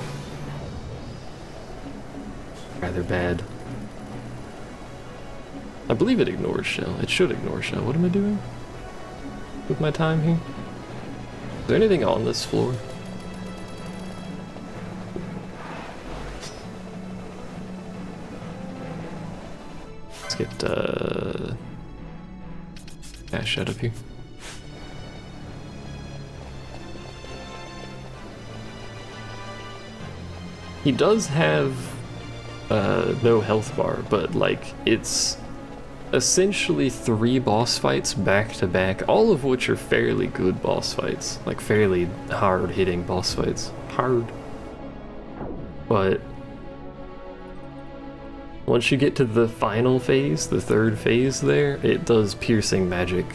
Rather bad. I believe it ignores shell. It should ignore shell. What am I doing with my time here? Is there anything on this floor? Let's get Ash out of here. He does have no health bar, but like it's essentially 3 boss fights back to back, all of which are fairly good boss fights, like fairly hard hitting boss fights. Hard. But once you get to the final phase, the 3rd phase there, it does piercing magic.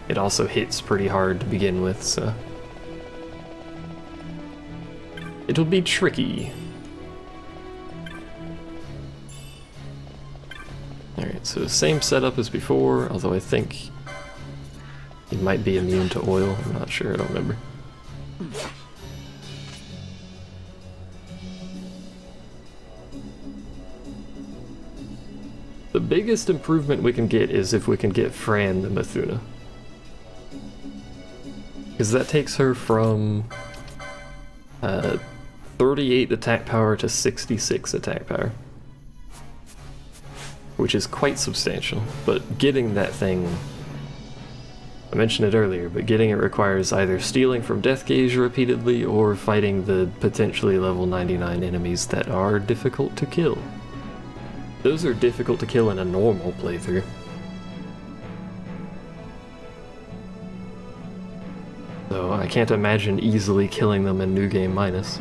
It also hits pretty hard to begin with, so it'll be tricky. Alright, so same setup as before, although I think he might be immune to oil. I'm not sure, I don't remember. The biggest improvement we can get is if we can get Fran the Mithuna. Because that takes her from 38 attack power to 66 attack power. Which is quite substantial, but getting that thing, I mentioned it earlier, but getting it requires either stealing from Death Gauge repeatedly or fighting the potentially level 99 enemies that are difficult to kill. Those are difficult to kill in a normal playthrough. So I can't imagine easily killing them in New Game Minus.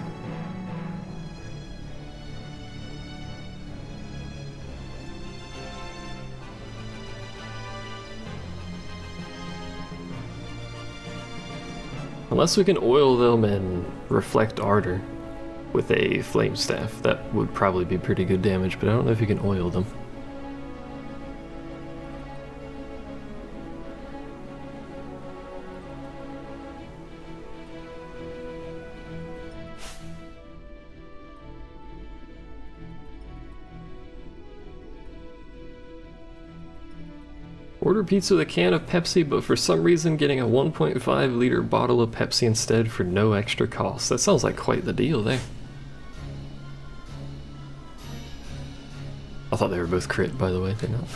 Unless we can oil them and reflect ardor with a flame staff, that would probably be pretty good damage, but I don't know if you can oil them. Order pizza with a can of Pepsi, but for some reason getting a 1.5 liter bottle of Pepsi instead for no extra cost. That sounds like quite the deal there. I thought they were both crit, by the way, they're not.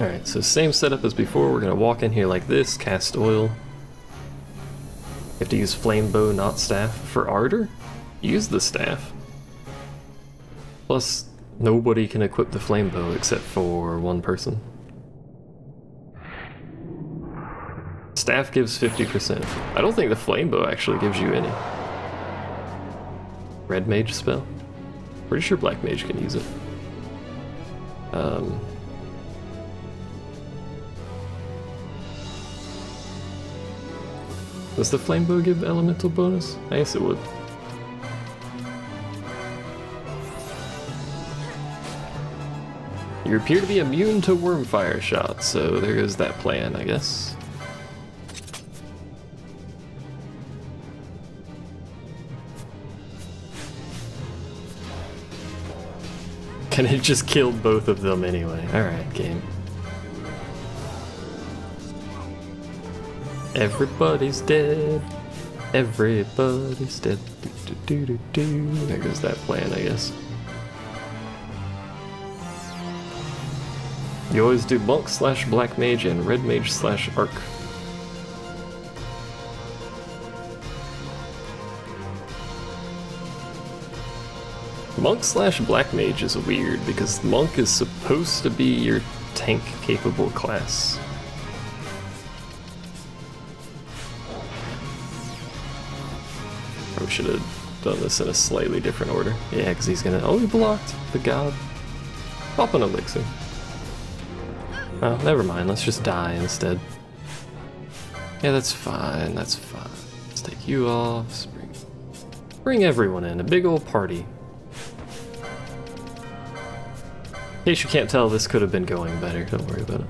Alright, so same setup as before. We're gonna walk in here like this, cast oil. You have to use flame bow, not staff. For ardor, use the staff. Plus, nobody can equip the flame bow except for one person. Staff gives 50%. I don't think the flame bow actually gives you any. Red mage spell? Pretty sure black mage can use it. Does the flame bow give elemental bonus? I guess it would. You appear to be immune to wormfire shots, so there goes that plan, I guess. And it just killed both of them anyway. Alright, game. Everybody's dead. Everybody's dead. Do, do, do, do. There goes that plan, I guess. You always do monk slash black mage and red mage slash arc. Monk slash black mage is weird because monk is supposed to be your tank capable class. Probably should have done this in a slightly different order. Yeah, because he's gonna. Oh, he blocked the god. Pop an elixir. Oh, never mind. Let's just die instead. Yeah, that's fine. That's fine. Let's take you off. Bring everyone in. A big old party. In case you can't tell, this could have been going better. Don't worry about it.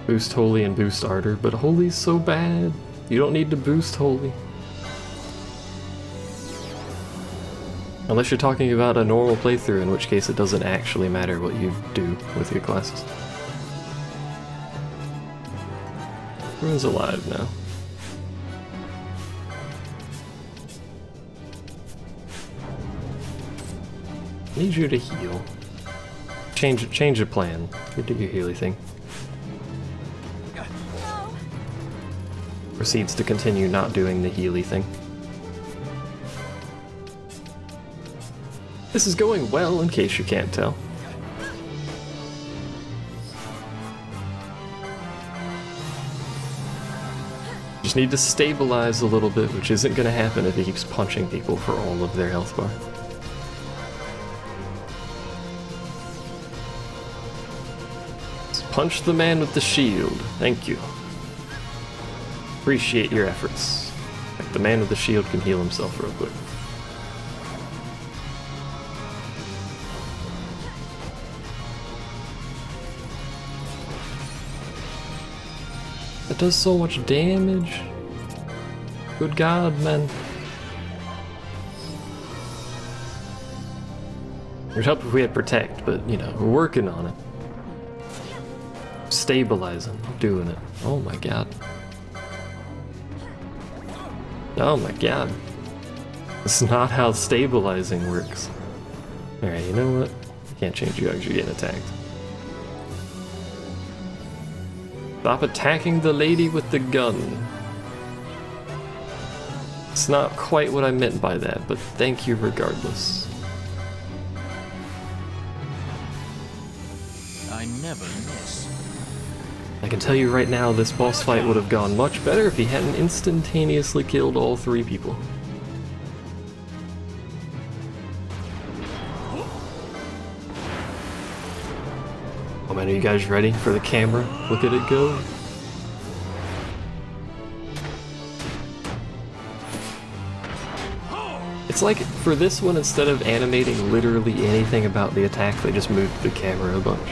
Boost Holy and boost Ardor, but Holy's so bad. You don't need to boost Holy. Unless you're talking about a normal playthrough, in which case it doesn't actually matter what you do with your classes. Everyone's alive now. Need you to heal. Change the plan. You do your healy thing. Proceeds to continue not doing the healy thing. This is going well, in case you can't tell. Just need to stabilize a little bit, which isn't going to happen if he keeps punching people for all of their health bar. Punch the man with the shield. Thank you. Appreciate your efforts. Like the man with the shield can heal himself real quick. That does so much damage. Good God, man. It would help if we had protect, but you know, we're working on it. Stabilizing, doing it. Oh my god. Oh my god. That's not how stabilizing works. Alright, you know what? Can't change you because you're getting attacked. Stop attacking the lady with the gun. It's not quite what I meant by that, but thank you regardless. I never miss. I can tell you right now, this boss fight would have gone much better if he hadn't instantaneously killed all 3 people. Oh man, are you guys ready for the camera? Look at it go. It's like, for this one, instead of animating literally anything about the attack, they just moved the camera a bunch.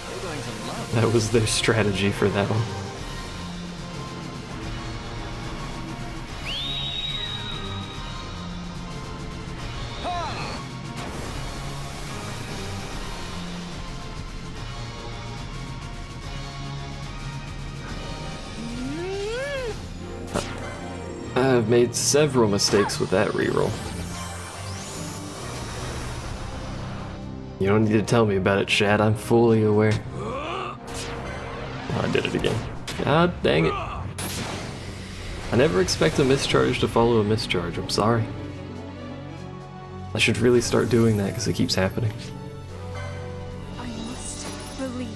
You're going to love That was their strategy for that one. I've made several mistakes with that reroll. You don't need to tell me about it, Chad. I'm fully aware. Oh, I did it again. God dang it. I never expect a mischarge to follow a mischarge. I'm sorry. I should really start doing that because it keeps happening. I must believe.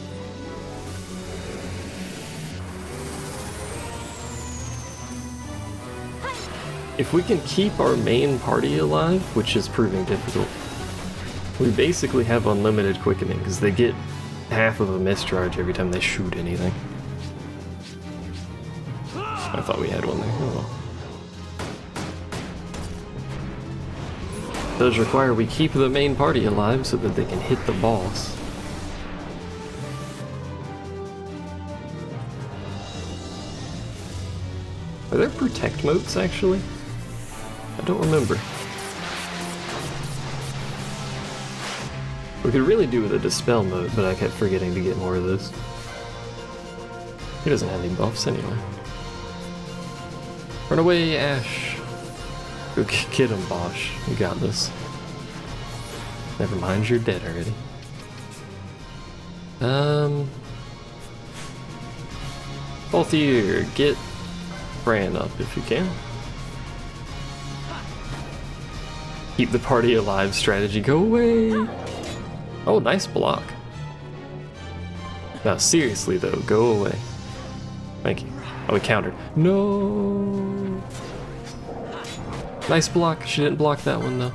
If we can keep our main party alive, which is proving difficult, we basically have unlimited quickening because they get half of a mischarge every time they shoot anything. I thought we had one there. Oh well. It does require we keep the main party alive so that they can hit the boss. Are there protect motes actually? I don't remember. We could really do with a dispel mode, but I kept forgetting to get more of those. He doesn't have any buffs anyway. Run away, Ash. Go get him, Bosch. You got this. Never mind, you're dead already. Both of you, get Bran up if you can. Keep the party alive strategy. Go away! Oh, nice block. Now, seriously though, go away. Thank you. Oh, we countered. No! Nice block. She didn't block that one though.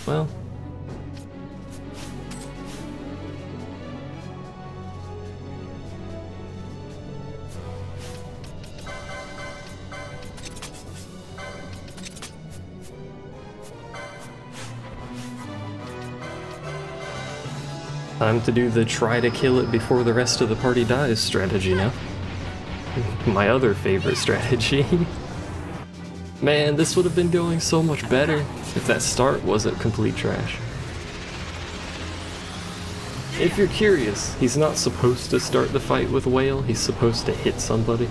Well. Time to do the try to kill it before the rest of the party dies strategy now. My other favorite strategy. Man, this would have been going so much better if that start wasn't complete trash. If you're curious, he's not supposed to start the fight with Whale, he's supposed to hit somebody.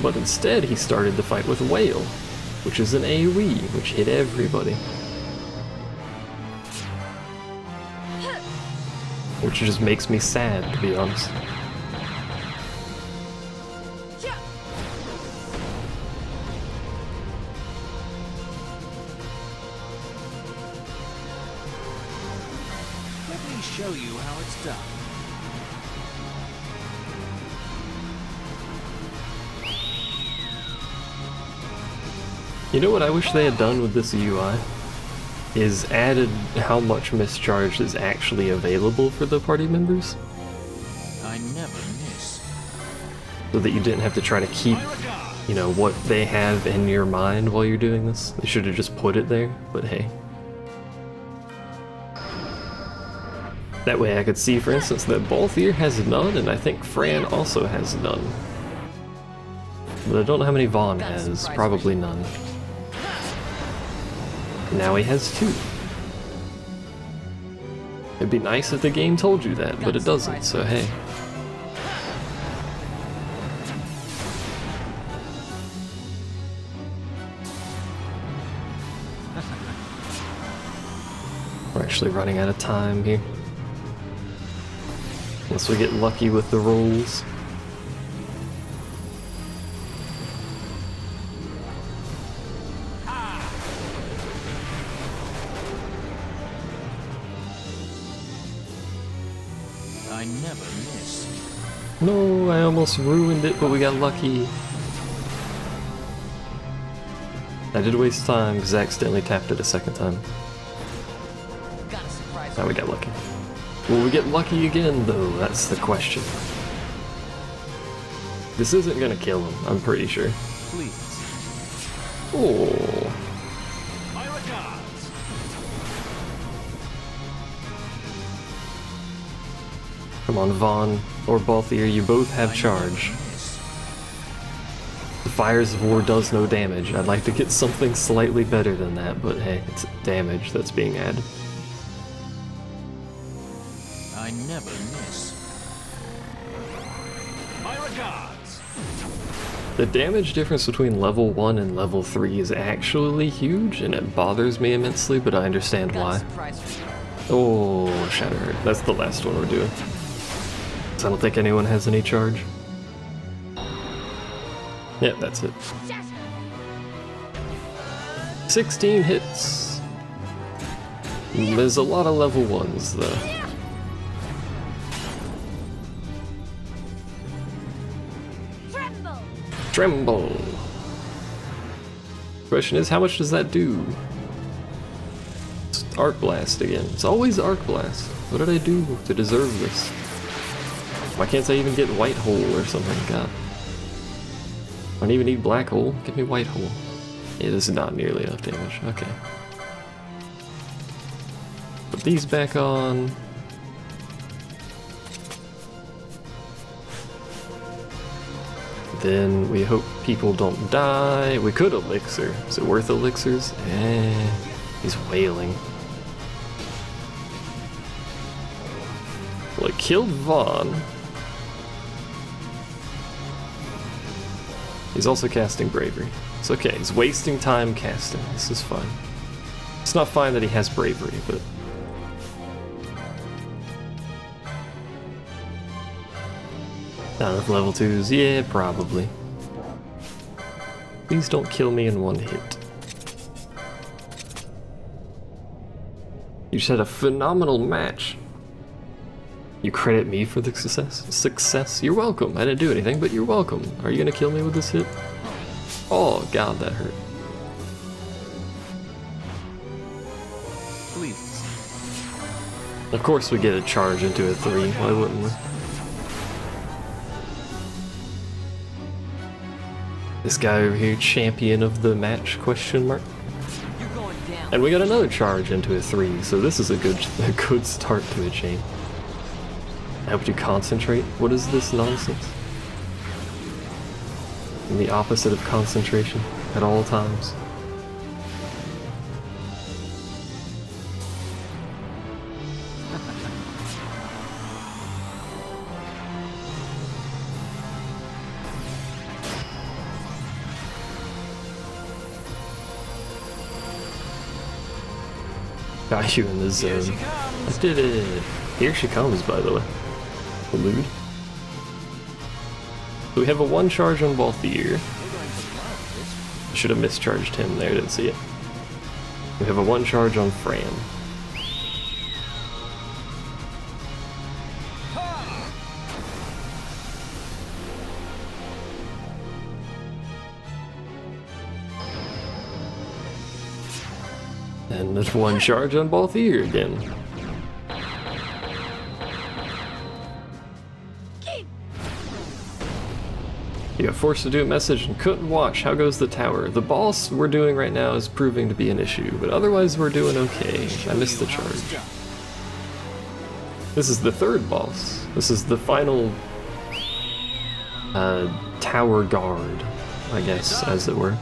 But instead he started the fight with Whale, which is an AoE, which hit everybody. Which just makes me sad, to be honest. Let me show you how it's done. You know what I wish they had done with this UI? Is added how much mischarge is actually available for the party members. I never miss. So that you didn't have to try to keep, you know, what they have in your mind while you're doing this. They should have just put it there, but hey. That way I could see, for instance, that Balthier has none, and I think Fran also has none. But I don't know how many Vaughn has, probably none. Now he has 2. It'd be nice if the game told you that, but it doesn't, so hey. We're actually running out of time here. Unless we get lucky with the rolls. I never miss. No, I almost ruined it, but we got lucky. I did waste time because I accidentally tapped it a second time. Got a surprise. Now we got lucky. Will we get lucky again, though? That's the question. This isn't gonna kill him, I'm pretty sure. Please. Oh. My regards. Come on, Vaughn or Balthier, you both have charge. The Fires of War does no damage. I'd like to get something slightly better than that, but hey, it's damage that's being added. I never miss. My regards. The damage difference between level 1 and level 3 is actually huge, and it bothers me immensely, but I understand Got a why. surprise for you. Oh, Shattered. That's the last one we're doing. So I don't think anyone has any charge. Yeah, that's it. 16 hits. There's a lot of level 1s, though. Tremble! Question is, how much does that do? It's Arc Blast again. It's always Arc Blast. What did I do to deserve this? Why can't I even get White Hole or something? God. I don't even need Black Hole. Give me White Hole. Yeah, this is not nearly enough damage. Okay. Put these back on. Then we hope people don't die. We could elixir. Is it worth elixirs? He's wailing. Well, it killed Vaughn. He's also casting Bravery. It's okay, he's wasting time casting. This is fine. It's not fine that he has Bravery, but... Not with level 2s? Yeah, probably. Please don't kill me in one hit. You just had a phenomenal match. You credit me for the success? You're welcome. I didn't do anything, but you're welcome. Are you gonna kill me with this hit? Oh god, that hurt. Please. Of course we get a charge into a 3. Why wouldn't we? This guy over here, champion of the match, question mark. You're going down. And we got another charge into a 3, so this is a good start to a chain. Helped you concentrate? What is this nonsense? And the opposite of concentration at all times. Got you in the zone. I did it! Here she comes, by the way. Elude. So we have a 1 charge on Balthier. I should have mischarged him there, didn't see it. We have a 1 charge on Fran. And there's 1 charge on Balthier again. You got forced to do a message and couldn't watch. How goes the tower? The boss we're doing right now is proving to be an issue, but otherwise we're doing okay. I missed the charge. This is the 3rd boss. This is the final tower guard, I guess, as it were.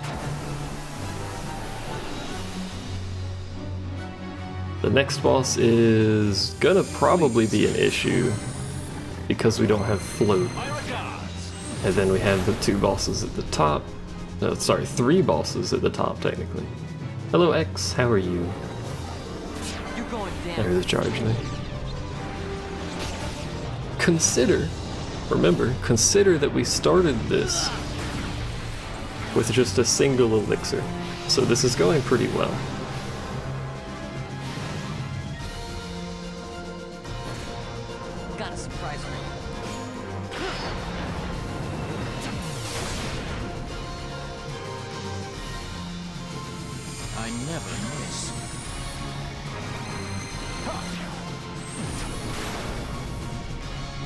The next boss is gonna probably be an issue because we don't have float. And then we have the 2 bosses at the top. No, sorry, 3 bosses at the top, technically. Hello, X. How are you? You're going down. There's the charge there. remember, consider that we started this with just a single elixir. So this is going pretty well. Gotta surprise me. I never miss.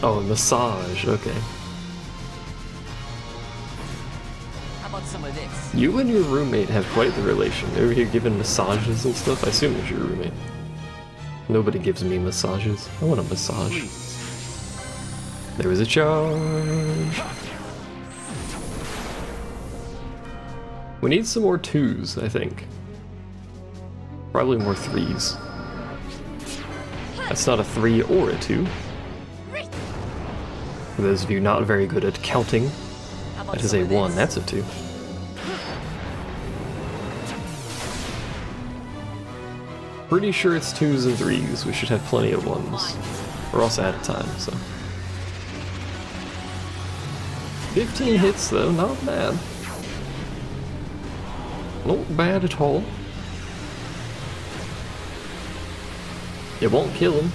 Oh, massage, okay. How about some of this? You and your roommate have quite the relation. Over here giving massages and stuff. I assume it's your roommate. Nobody gives me massages. I want a massage. There was a charge. We need some more 2s, I think. Probably more 3s. That's not a 3 or a 2. For those of you not very good at counting, that is a 1, that's a 2. Pretty sure it's 2s and 3s, we should have plenty of 1s. We're also out of time, so. 15 hits though, not bad. Not bad at all. It won't kill him.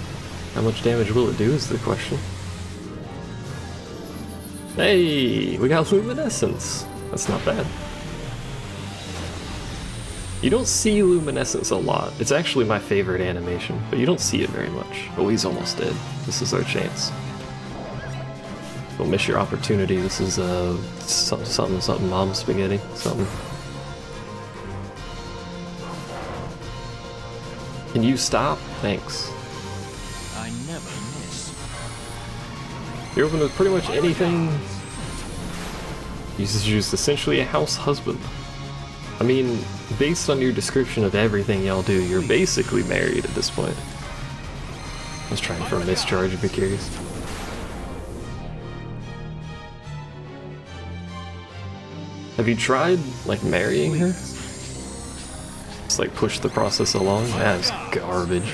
How much damage will it do is the question. Hey, we got luminescence. That's not bad. You don't see luminescence a lot. It's actually my favorite animation, but you don't see it very much. Oh, he's almost dead. This is our chance. Don't miss your opportunity. This is something mom spaghetti, something. Can you stop? Thanks. I never miss. You're open with pretty much anything. He's just essentially a house husband. I mean, based on your description of everything y'all do, you're basically married at this point. I was trying for a mischarge if you're curious. Have you tried, like, marrying her? Just, like, push the process along? That is garbage.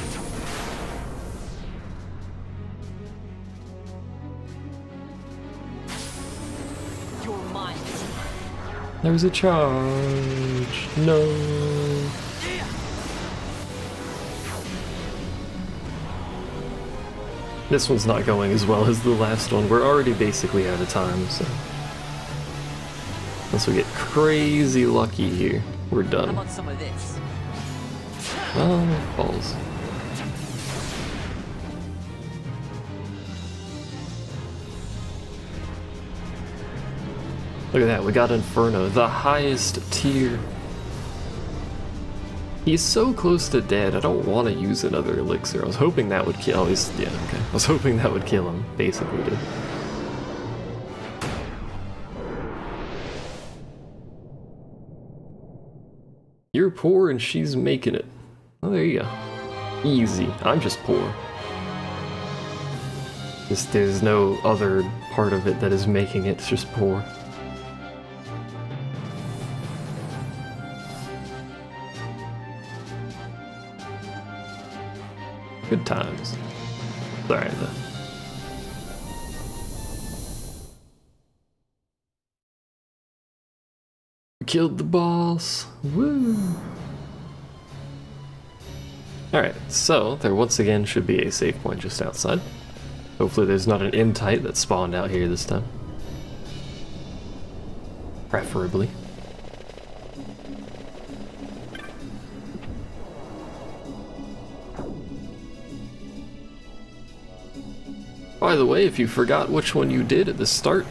You're mine. There's a charge. No. This one's not going as well as the last one. We're already basically out of time, so. Unless we get crazy lucky here, we're How done. about some of this? Oh, balls. Look at that, we got Inferno, the highest tier. He's so close to dead, I don't want to use another elixir. I was hoping that would kill, yeah, okay. I was hoping that would kill him, basically did. You're poor and she's making it. Oh, there you go. Easy. I'm just poor. There's no other part of it that is making it, it's just poor. Good times. Sorry though. Killed the boss. Woo! Alright, so there once again should be a save point just outside. Hopefully there's not an Entite that spawned out here this time. Preferably. By the way, if you forgot which one you did at the start,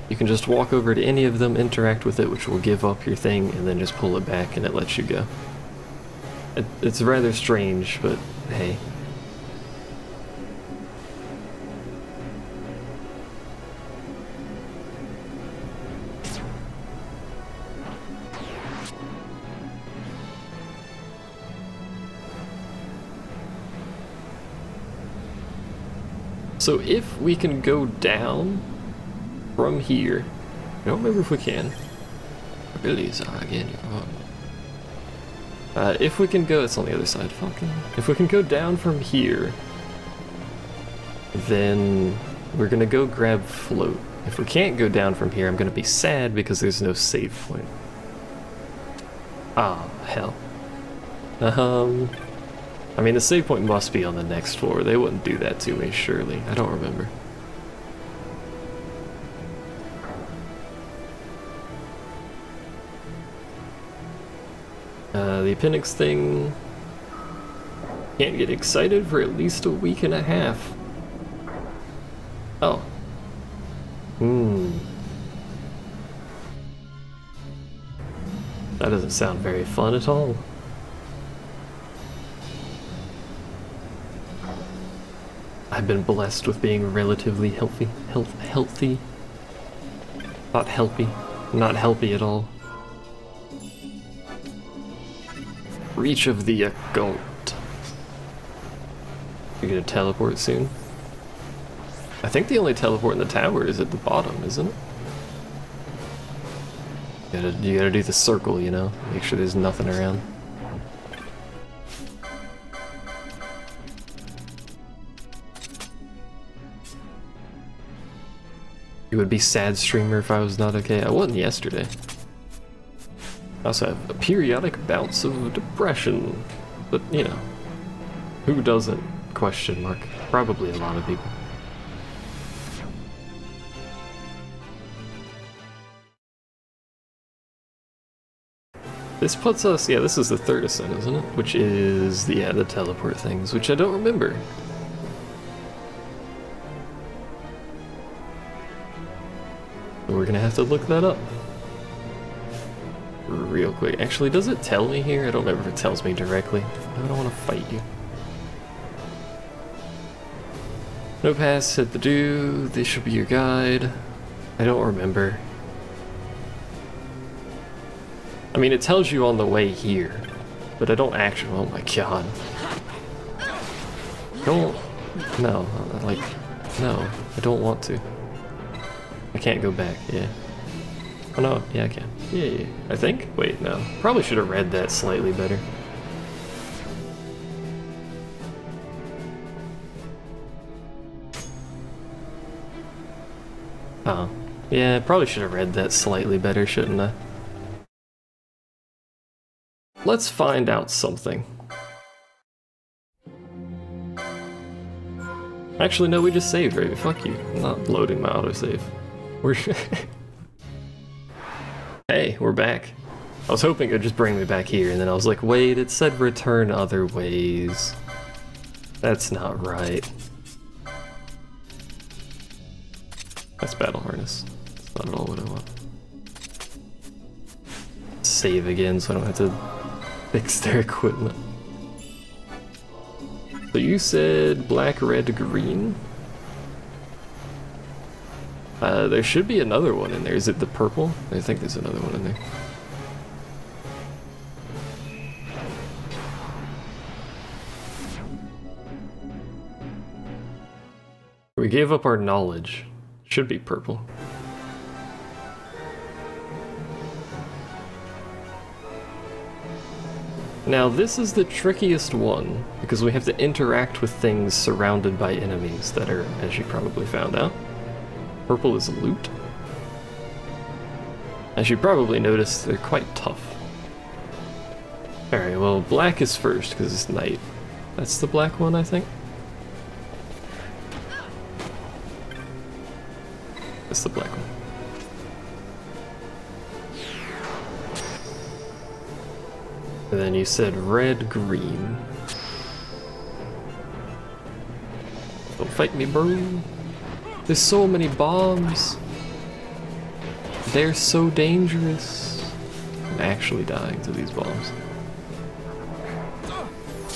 you can just walk over to any of them, interact with it, which will give up your thing, and then just pull it back and it lets you go. It's rather strange, but hey. So if we can go down from here, I don't remember if we can. Abilities are again. If we can go, it's on the other side. Fucking. If we can go down from here, then we're gonna go grab float. If we can't go down from here, I'm gonna be sad because there's no save point. Ah, hell. I mean, the save point must be on the next floor. They wouldn't do that to me, surely. I don't remember. The appendix thing... Can't get excited for at least a week and a half. Oh. That doesn't sound very fun at all. I've been blessed with being relatively healthy. Healthy. Not healthy. Not healthy at all. Reach of the occult. You're gonna teleport soon? I think the only teleport in the tower is at the bottom, isn't it? You gotta do the circle, you know? Make sure there's nothing around. You would be sad, streamer, if I was not okay. I wasn't yesterday. I also have periodic bouts of depression. But, you know, who doesn't? Question mark. Probably a lot of people. This puts us, yeah, this is the third ascent, isn't it? Which is, yeah, the teleport things, which I don't remember. We're gonna have to look that up real quick. Actually, does it tell me here? I don't remember if it tells me directly. I don't want to fight you. No pass, hit the do. This should be your guide. I don't remember. I mean, it tells you on the way here, but I don't actually. Oh my god. Don't. No, like, no, I don't want to. I can't go back, yeah. Oh no, yeah I can. Yeah, I think? Wait, no. Probably should have read that slightly better. Oh. Yeah, I probably should have read that slightly better, shouldn't I? Let's find out something. Actually, no, we just saved, right? Fuck you. I'm not loading my autosave. We're Hey, we're back. I was hoping it would just bring me back here, and then I was like, wait, it said return other ways. That's not right. That's battle harness. That's not at all what I want. Save again so I don't have to fix their equipment. So you said black, red, green? There should be another one in there. Is it the purple? I think there's another one in there. We gave up our knowledge. Should be purple. Now this is the trickiest one, because we have to interact with things surrounded by enemies that are, as you probably found out. Purple is loot. As you probably noticed, they're quite tough. Alright, well, black is first, because it's night. That's the black one, I think? That's the black one. And then you said red, green. Don't fight me, bro. There's so many bombs. They're so dangerous. I'm actually dying to these bombs.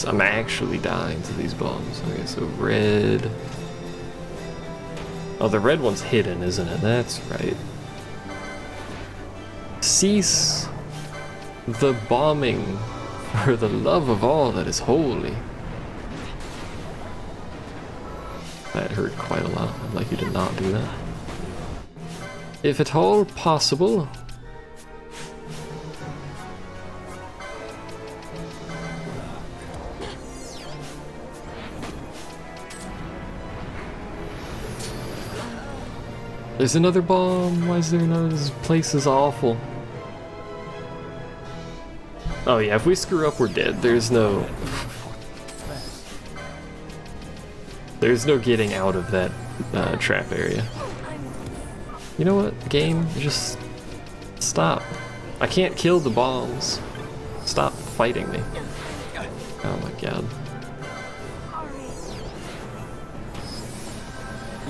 I'm actually dying to these bombs. Okay, so red. Oh, the red one's hidden, isn't it? That's right. Cease the bombing for the love of all that is holy. That hurt quite a lot. I'd like you to not do that. If at all possible. There's another bomb. Why is there no? This place is awful. Oh yeah, if we screw up, we're dead. There's no getting out of that trap area. You know what, game? Just stop. I can't kill the bombs. Stop fighting me. Oh my god.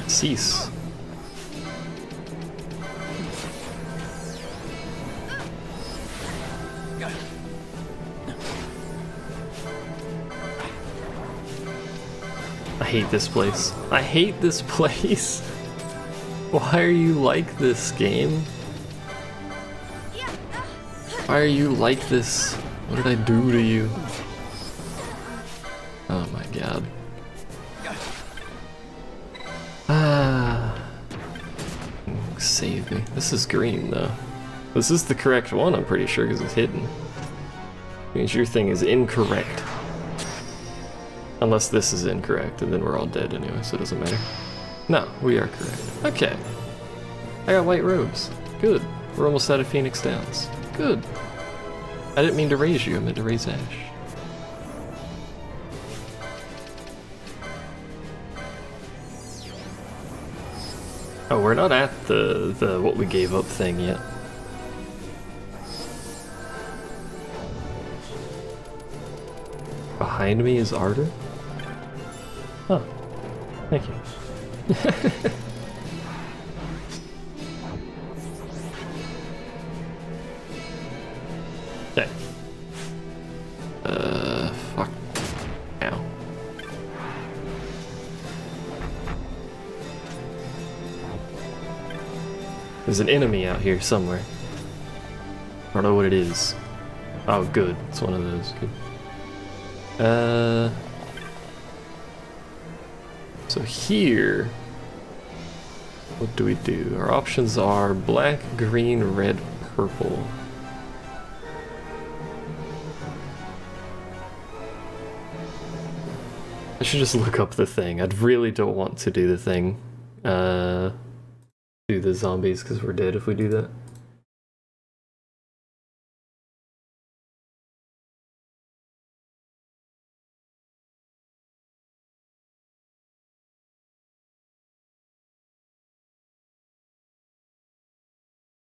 Cease. I hate this place. I hate this place. Why are you like this, game? Why are you like this? What did I do to you? Oh my god. Ah. Save me. This is green though. This is the correct one, I'm pretty sure, because it's hidden. Means your thing is incorrect. Unless this is incorrect, and then we're all dead anyway, so it doesn't matter. No, we are correct. Okay. I got white robes. Good. We're almost out of Phoenix Downs. Good. I didn't mean to raise you, I meant to raise Ash. Oh, we're not at the what we gave up thing yet. Behind me is Arter? Oh, thank you. Okay. Fuck. Ow. There's an enemy out here somewhere. I don't know what it is. Oh, good. It's one of those. Good. So here, what do we do? Our options are black, green, red, purple. I should just look up the thing. I really don't want to do the thing. Do the zombies because we're dead if we do that.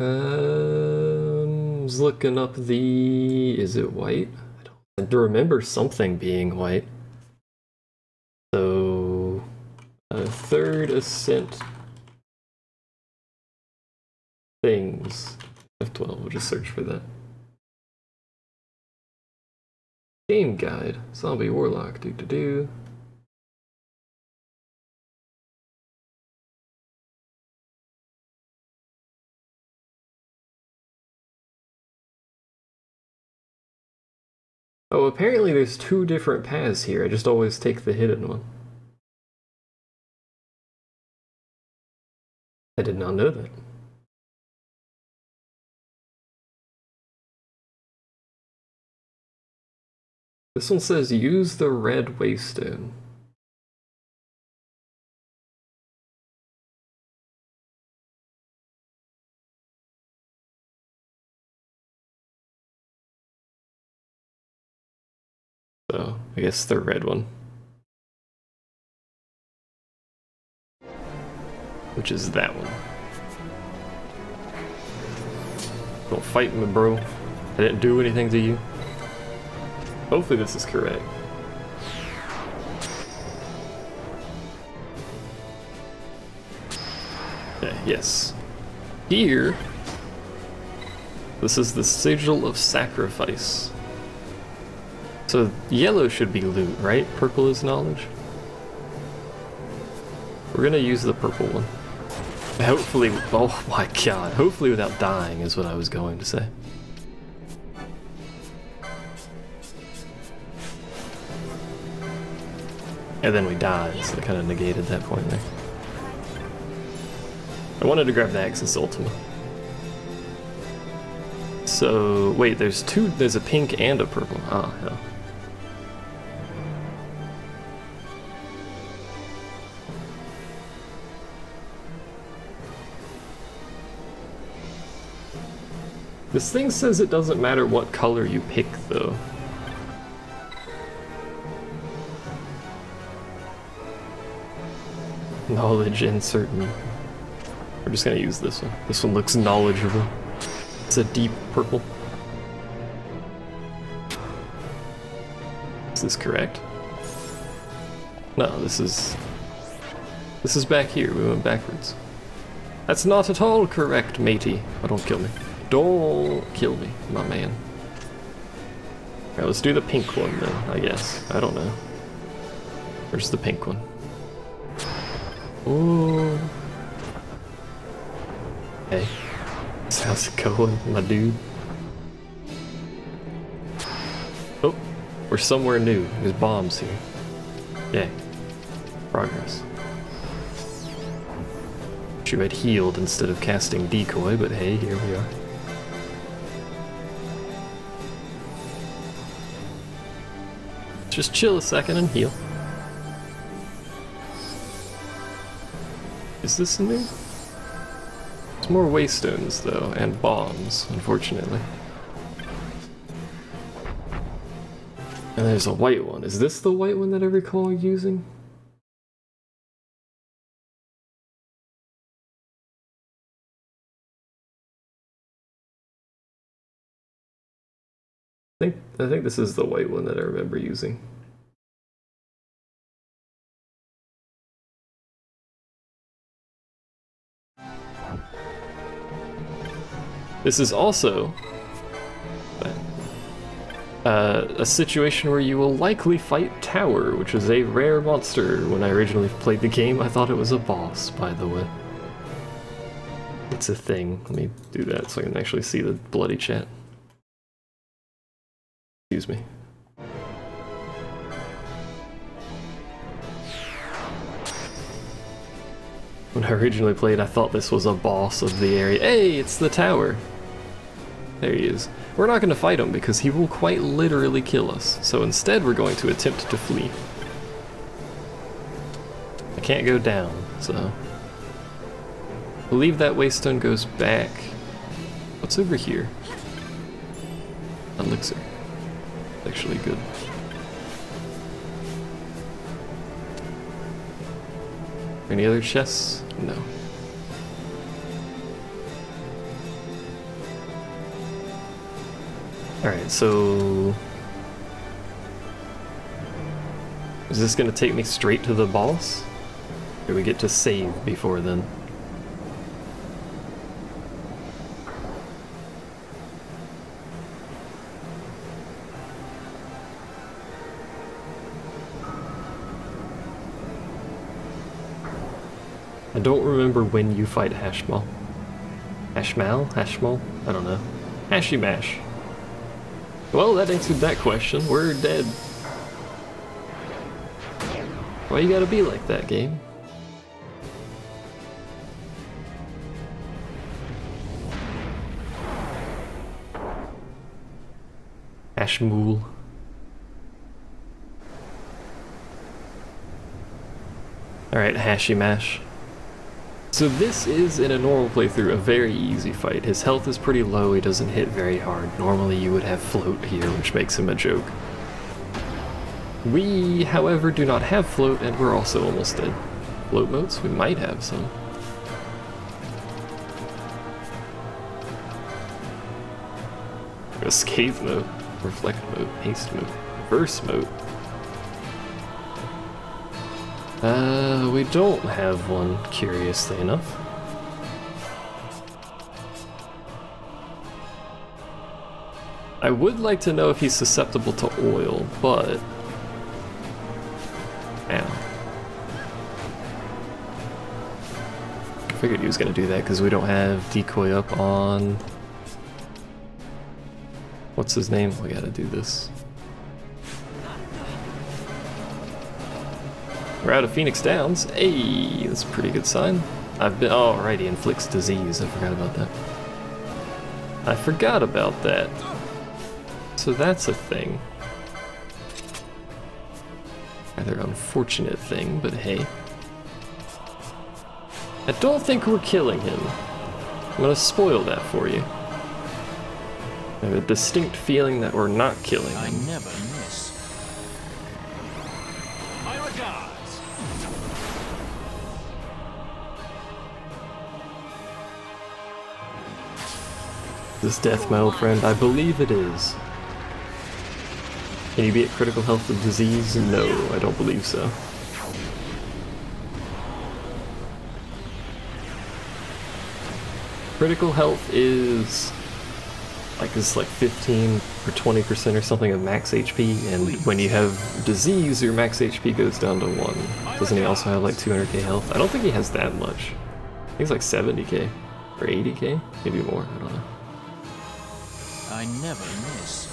I was looking up the... is it white? I don't remember something being white. So... third Ascent... things. F12, we'll just search for that. Game guide. Zombie Warlock, do-do-do. Oh, apparently there's two different paths here. I just always take the hidden one. I did not know that. This one says use the red waystone. So, I guess the red one. Which is that one. Don't fight me, bro. I didn't do anything to you. Hopefully this is correct. Okay, yes. Here, this is the Sigil of Sacrifice. So yellow should be loot, right? Purple is knowledge. We're gonna use the purple one. Hopefully, oh my god, hopefully without dying is what I was going to say. And then we died, so it kind of negated that point there. I wanted to grab the Axis Ultima. So, wait, there's two, there's a pink and a purple. Ah, hell. This thing says it doesn't matter what color you pick, though. Knowledge insert me. We're just gonna use this one. This one looks knowledgeable. It's a deep purple. Is this correct? No, this is back here. We went backwards. That's not at all correct, matey. Oh, don't kill me. Don't kill me, my man. Alright, let's do the pink one then, I guess. I don't know. Where's the pink one? Ooh. Hey. How's it going, my dude? Oh, we're somewhere new. There's bombs here. Yay. Progress. You had healed instead of casting decoy, but hey, here we are. Just chill a second and heal. Is this new? There's more waystones though, and bombs, unfortunately. And there's a white one. Is this the white one that I recall using? I think this is the white one that I remember using. This is also a situation where you will likely fight Tower, which is a rare monster. When I originally played the game, I thought it was a boss, by the way. It's a thing. Let me do that so I can actually see the bloody chat. Excuse me. When I originally played, I thought this was a boss of the area. Hey, it's the Tower! There he is. We're not going to fight him because he will quite literally kill us. So instead we're going to attempt to flee. I can't go down, so... I believe that waystone goes back. What's over here? Elixir. Actually good. Any other chests? No. Alright, so... is this gonna take me straight to the boss? Or do we get to save before then? I don't remember when you fight Hashmal. Hashmal? Hashmal? I don't know. Hashimash. Well, that answered that question. We're dead. Why you gotta be like that, game? Hashmool. Alright, Hashimash. So this is, in a normal playthrough, a very easy fight. His health is pretty low, he doesn't hit very hard. Normally you would have float here, which makes him a joke. We, however, do not have float, and we're also almost dead. Float motes? We might have some. Escape mode, reflect mode, haste mode, reverse mode. We don't have one, curiously enough. I would like to know if he's susceptible to oil, but... ow. I figured he was gonna do that because we don't have decoy up on... what's his name? We gotta do this. We're out of Phoenix Downs. Hey, that's a pretty good sign. I've been... oh, right, he inflicts disease. I forgot about that. I forgot about that. So that's a thing. Rather unfortunate thing, but hey. I don't think we're killing him. I'm gonna spoil that for you. I have a distinct feeling that we're not killing I him. never miss. My regards. Is this death, my old friend? I believe it is. Can you be at critical health of disease? No, I don't believe so. Critical health is like 15 or 20% or something of max HP, and when you have disease, your max HP goes down to 1. Doesn't he also have like 200k health? I don't think he has that much. I think it's like 70k or 80k, maybe more. I don't know. I never miss.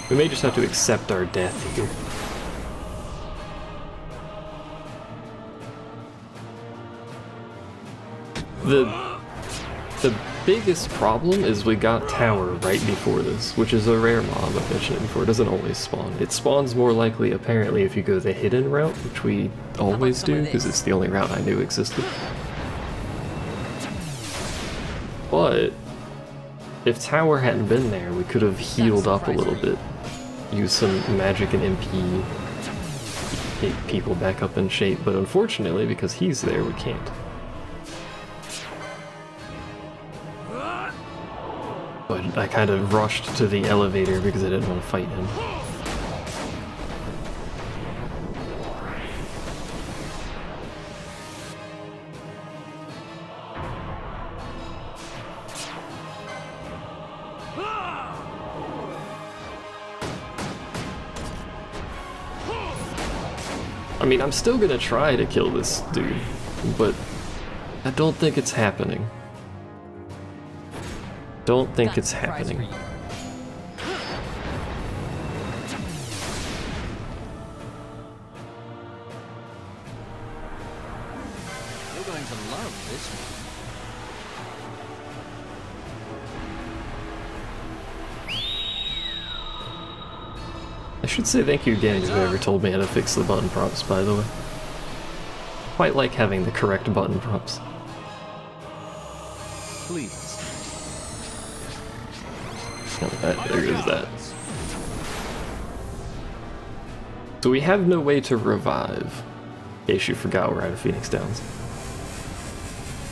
We may just have to accept our death here. The biggest problem is we got Tower right before this, which is a rare mob. I've mentioned it before. It doesn't always spawn. It spawns more likely, apparently, if you go the hidden route, which we always do, because it's the only route I knew existed. But if Tower hadn't been there, we could have healed up a little bit. Use some magic and MP, get people back up in shape, but unfortunately, because he's there, we can't. But I kind of rushed to the elevator because I didn't want to fight him. I mean, I'm still gonna try to kill this dude, but I don't think it's happening. Don't think it's happening. You're going to love this one. I should say thank you again to whoever told me how to fix the button prompts, by the way. Quite like having the correct button prompts. Please. There goes that. So we have no way to revive, in case you forgot we're out of Phoenix Downs.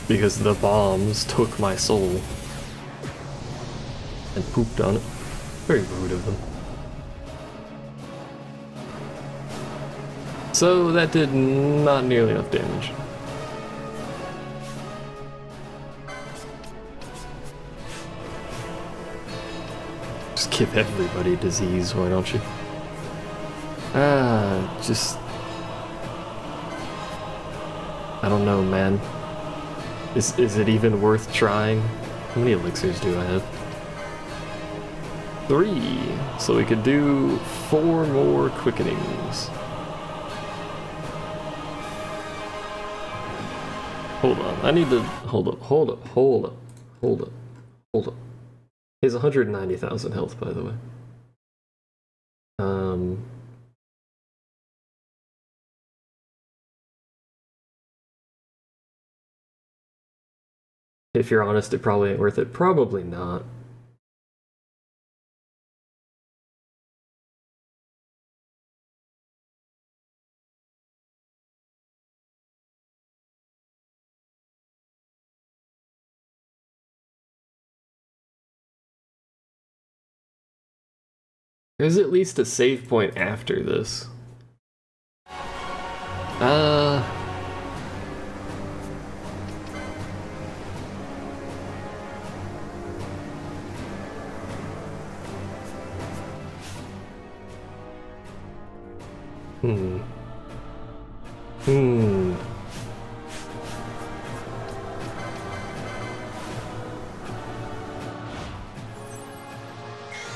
Because the bombs took my soul and pooped on it. Very rude of them. So that did not nearly enough damage. Just give everybody disease, why don't you? Just... I don't know, man. Is it even worth trying? How many elixirs do I have? 3! So we could do 4 more quickenings. Hold on, I need to... Hold up. He has 190,000 health, by the way. If you're honest, it probably ain't worth it. Probably not. There's at least a save point after this.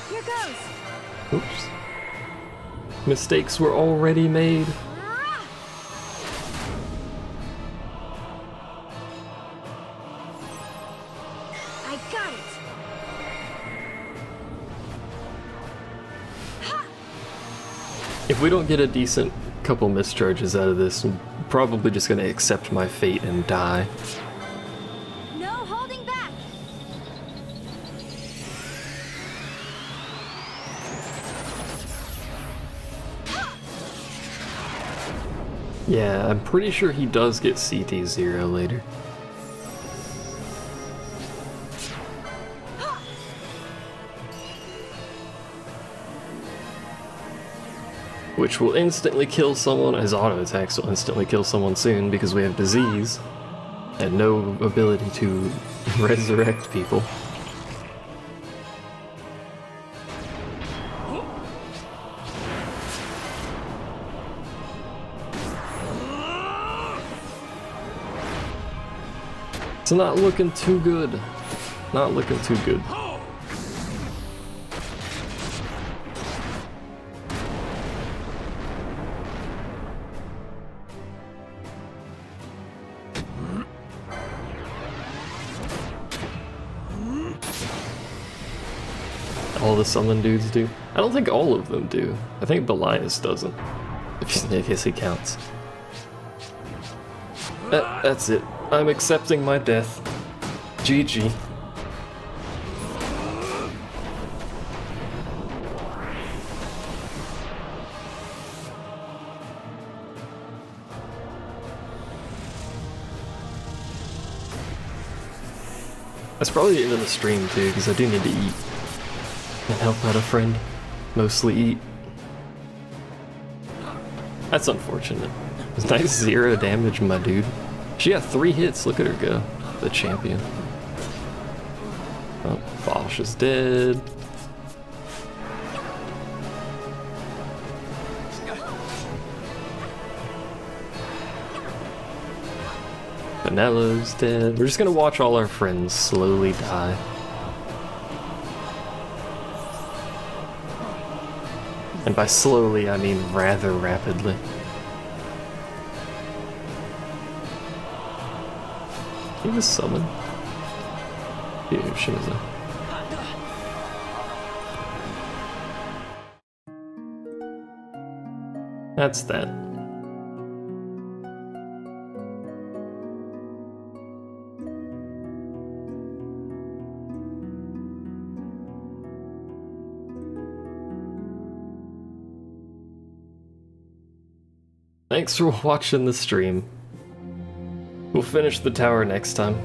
Here goes. Oops. Mistakes were already made. I got it. If we don't get a decent couple mischarges out of this, I'm probably just gonna accept my fate and die. No holding back. Yeah, I'm pretty sure he does get CT0 later. Which will instantly kill someone, his auto attacks will instantly kill someone soon because we have disease and no ability to resurrect people. It's not looking too good. Not looking too good. All the summon dudes do? I don't think all of them do. I think Belias doesn't. I guess he counts. That's it. I'm accepting my death. GG. That's probably the end of the stream too, because I do need to eat. And help out a friend. Mostly eat. That's unfortunate. It's nice 0 damage, my dude. She got 3 hits, look at her go. The champion. Oh, Bosch is dead. Vanello's dead. We're just gonna watch all our friends slowly die. And by slowly, I mean rather rapidly. He was summoned. Yeah, she was a... That's that. Thanks for watching the stream. We'll finish the tower next time.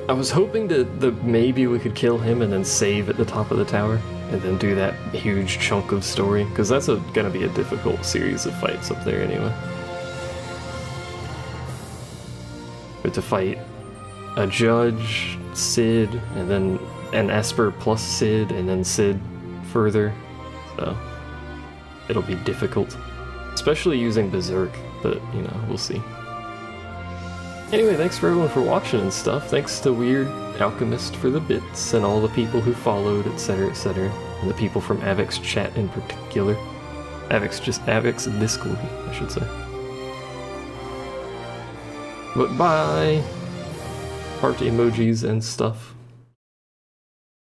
I was hoping that maybe we could kill him and then save at the top of the tower, and then do that huge chunk of story, because that's gonna be a difficult series of fights up there anyway. But to fight a judge, Sid, and then an Esper plus Sid, and then Sid further, so it'll be difficult. Especially using Berserk, but, you know, we'll see. Anyway, thanks for everyone for watching and stuff. Thanks to Weird Alchemist for the bits, and all the people who followed, etc, etc. And the people from Avex's chat in particular. Avex's Discord, I should say. But bye! Heart emojis and stuff.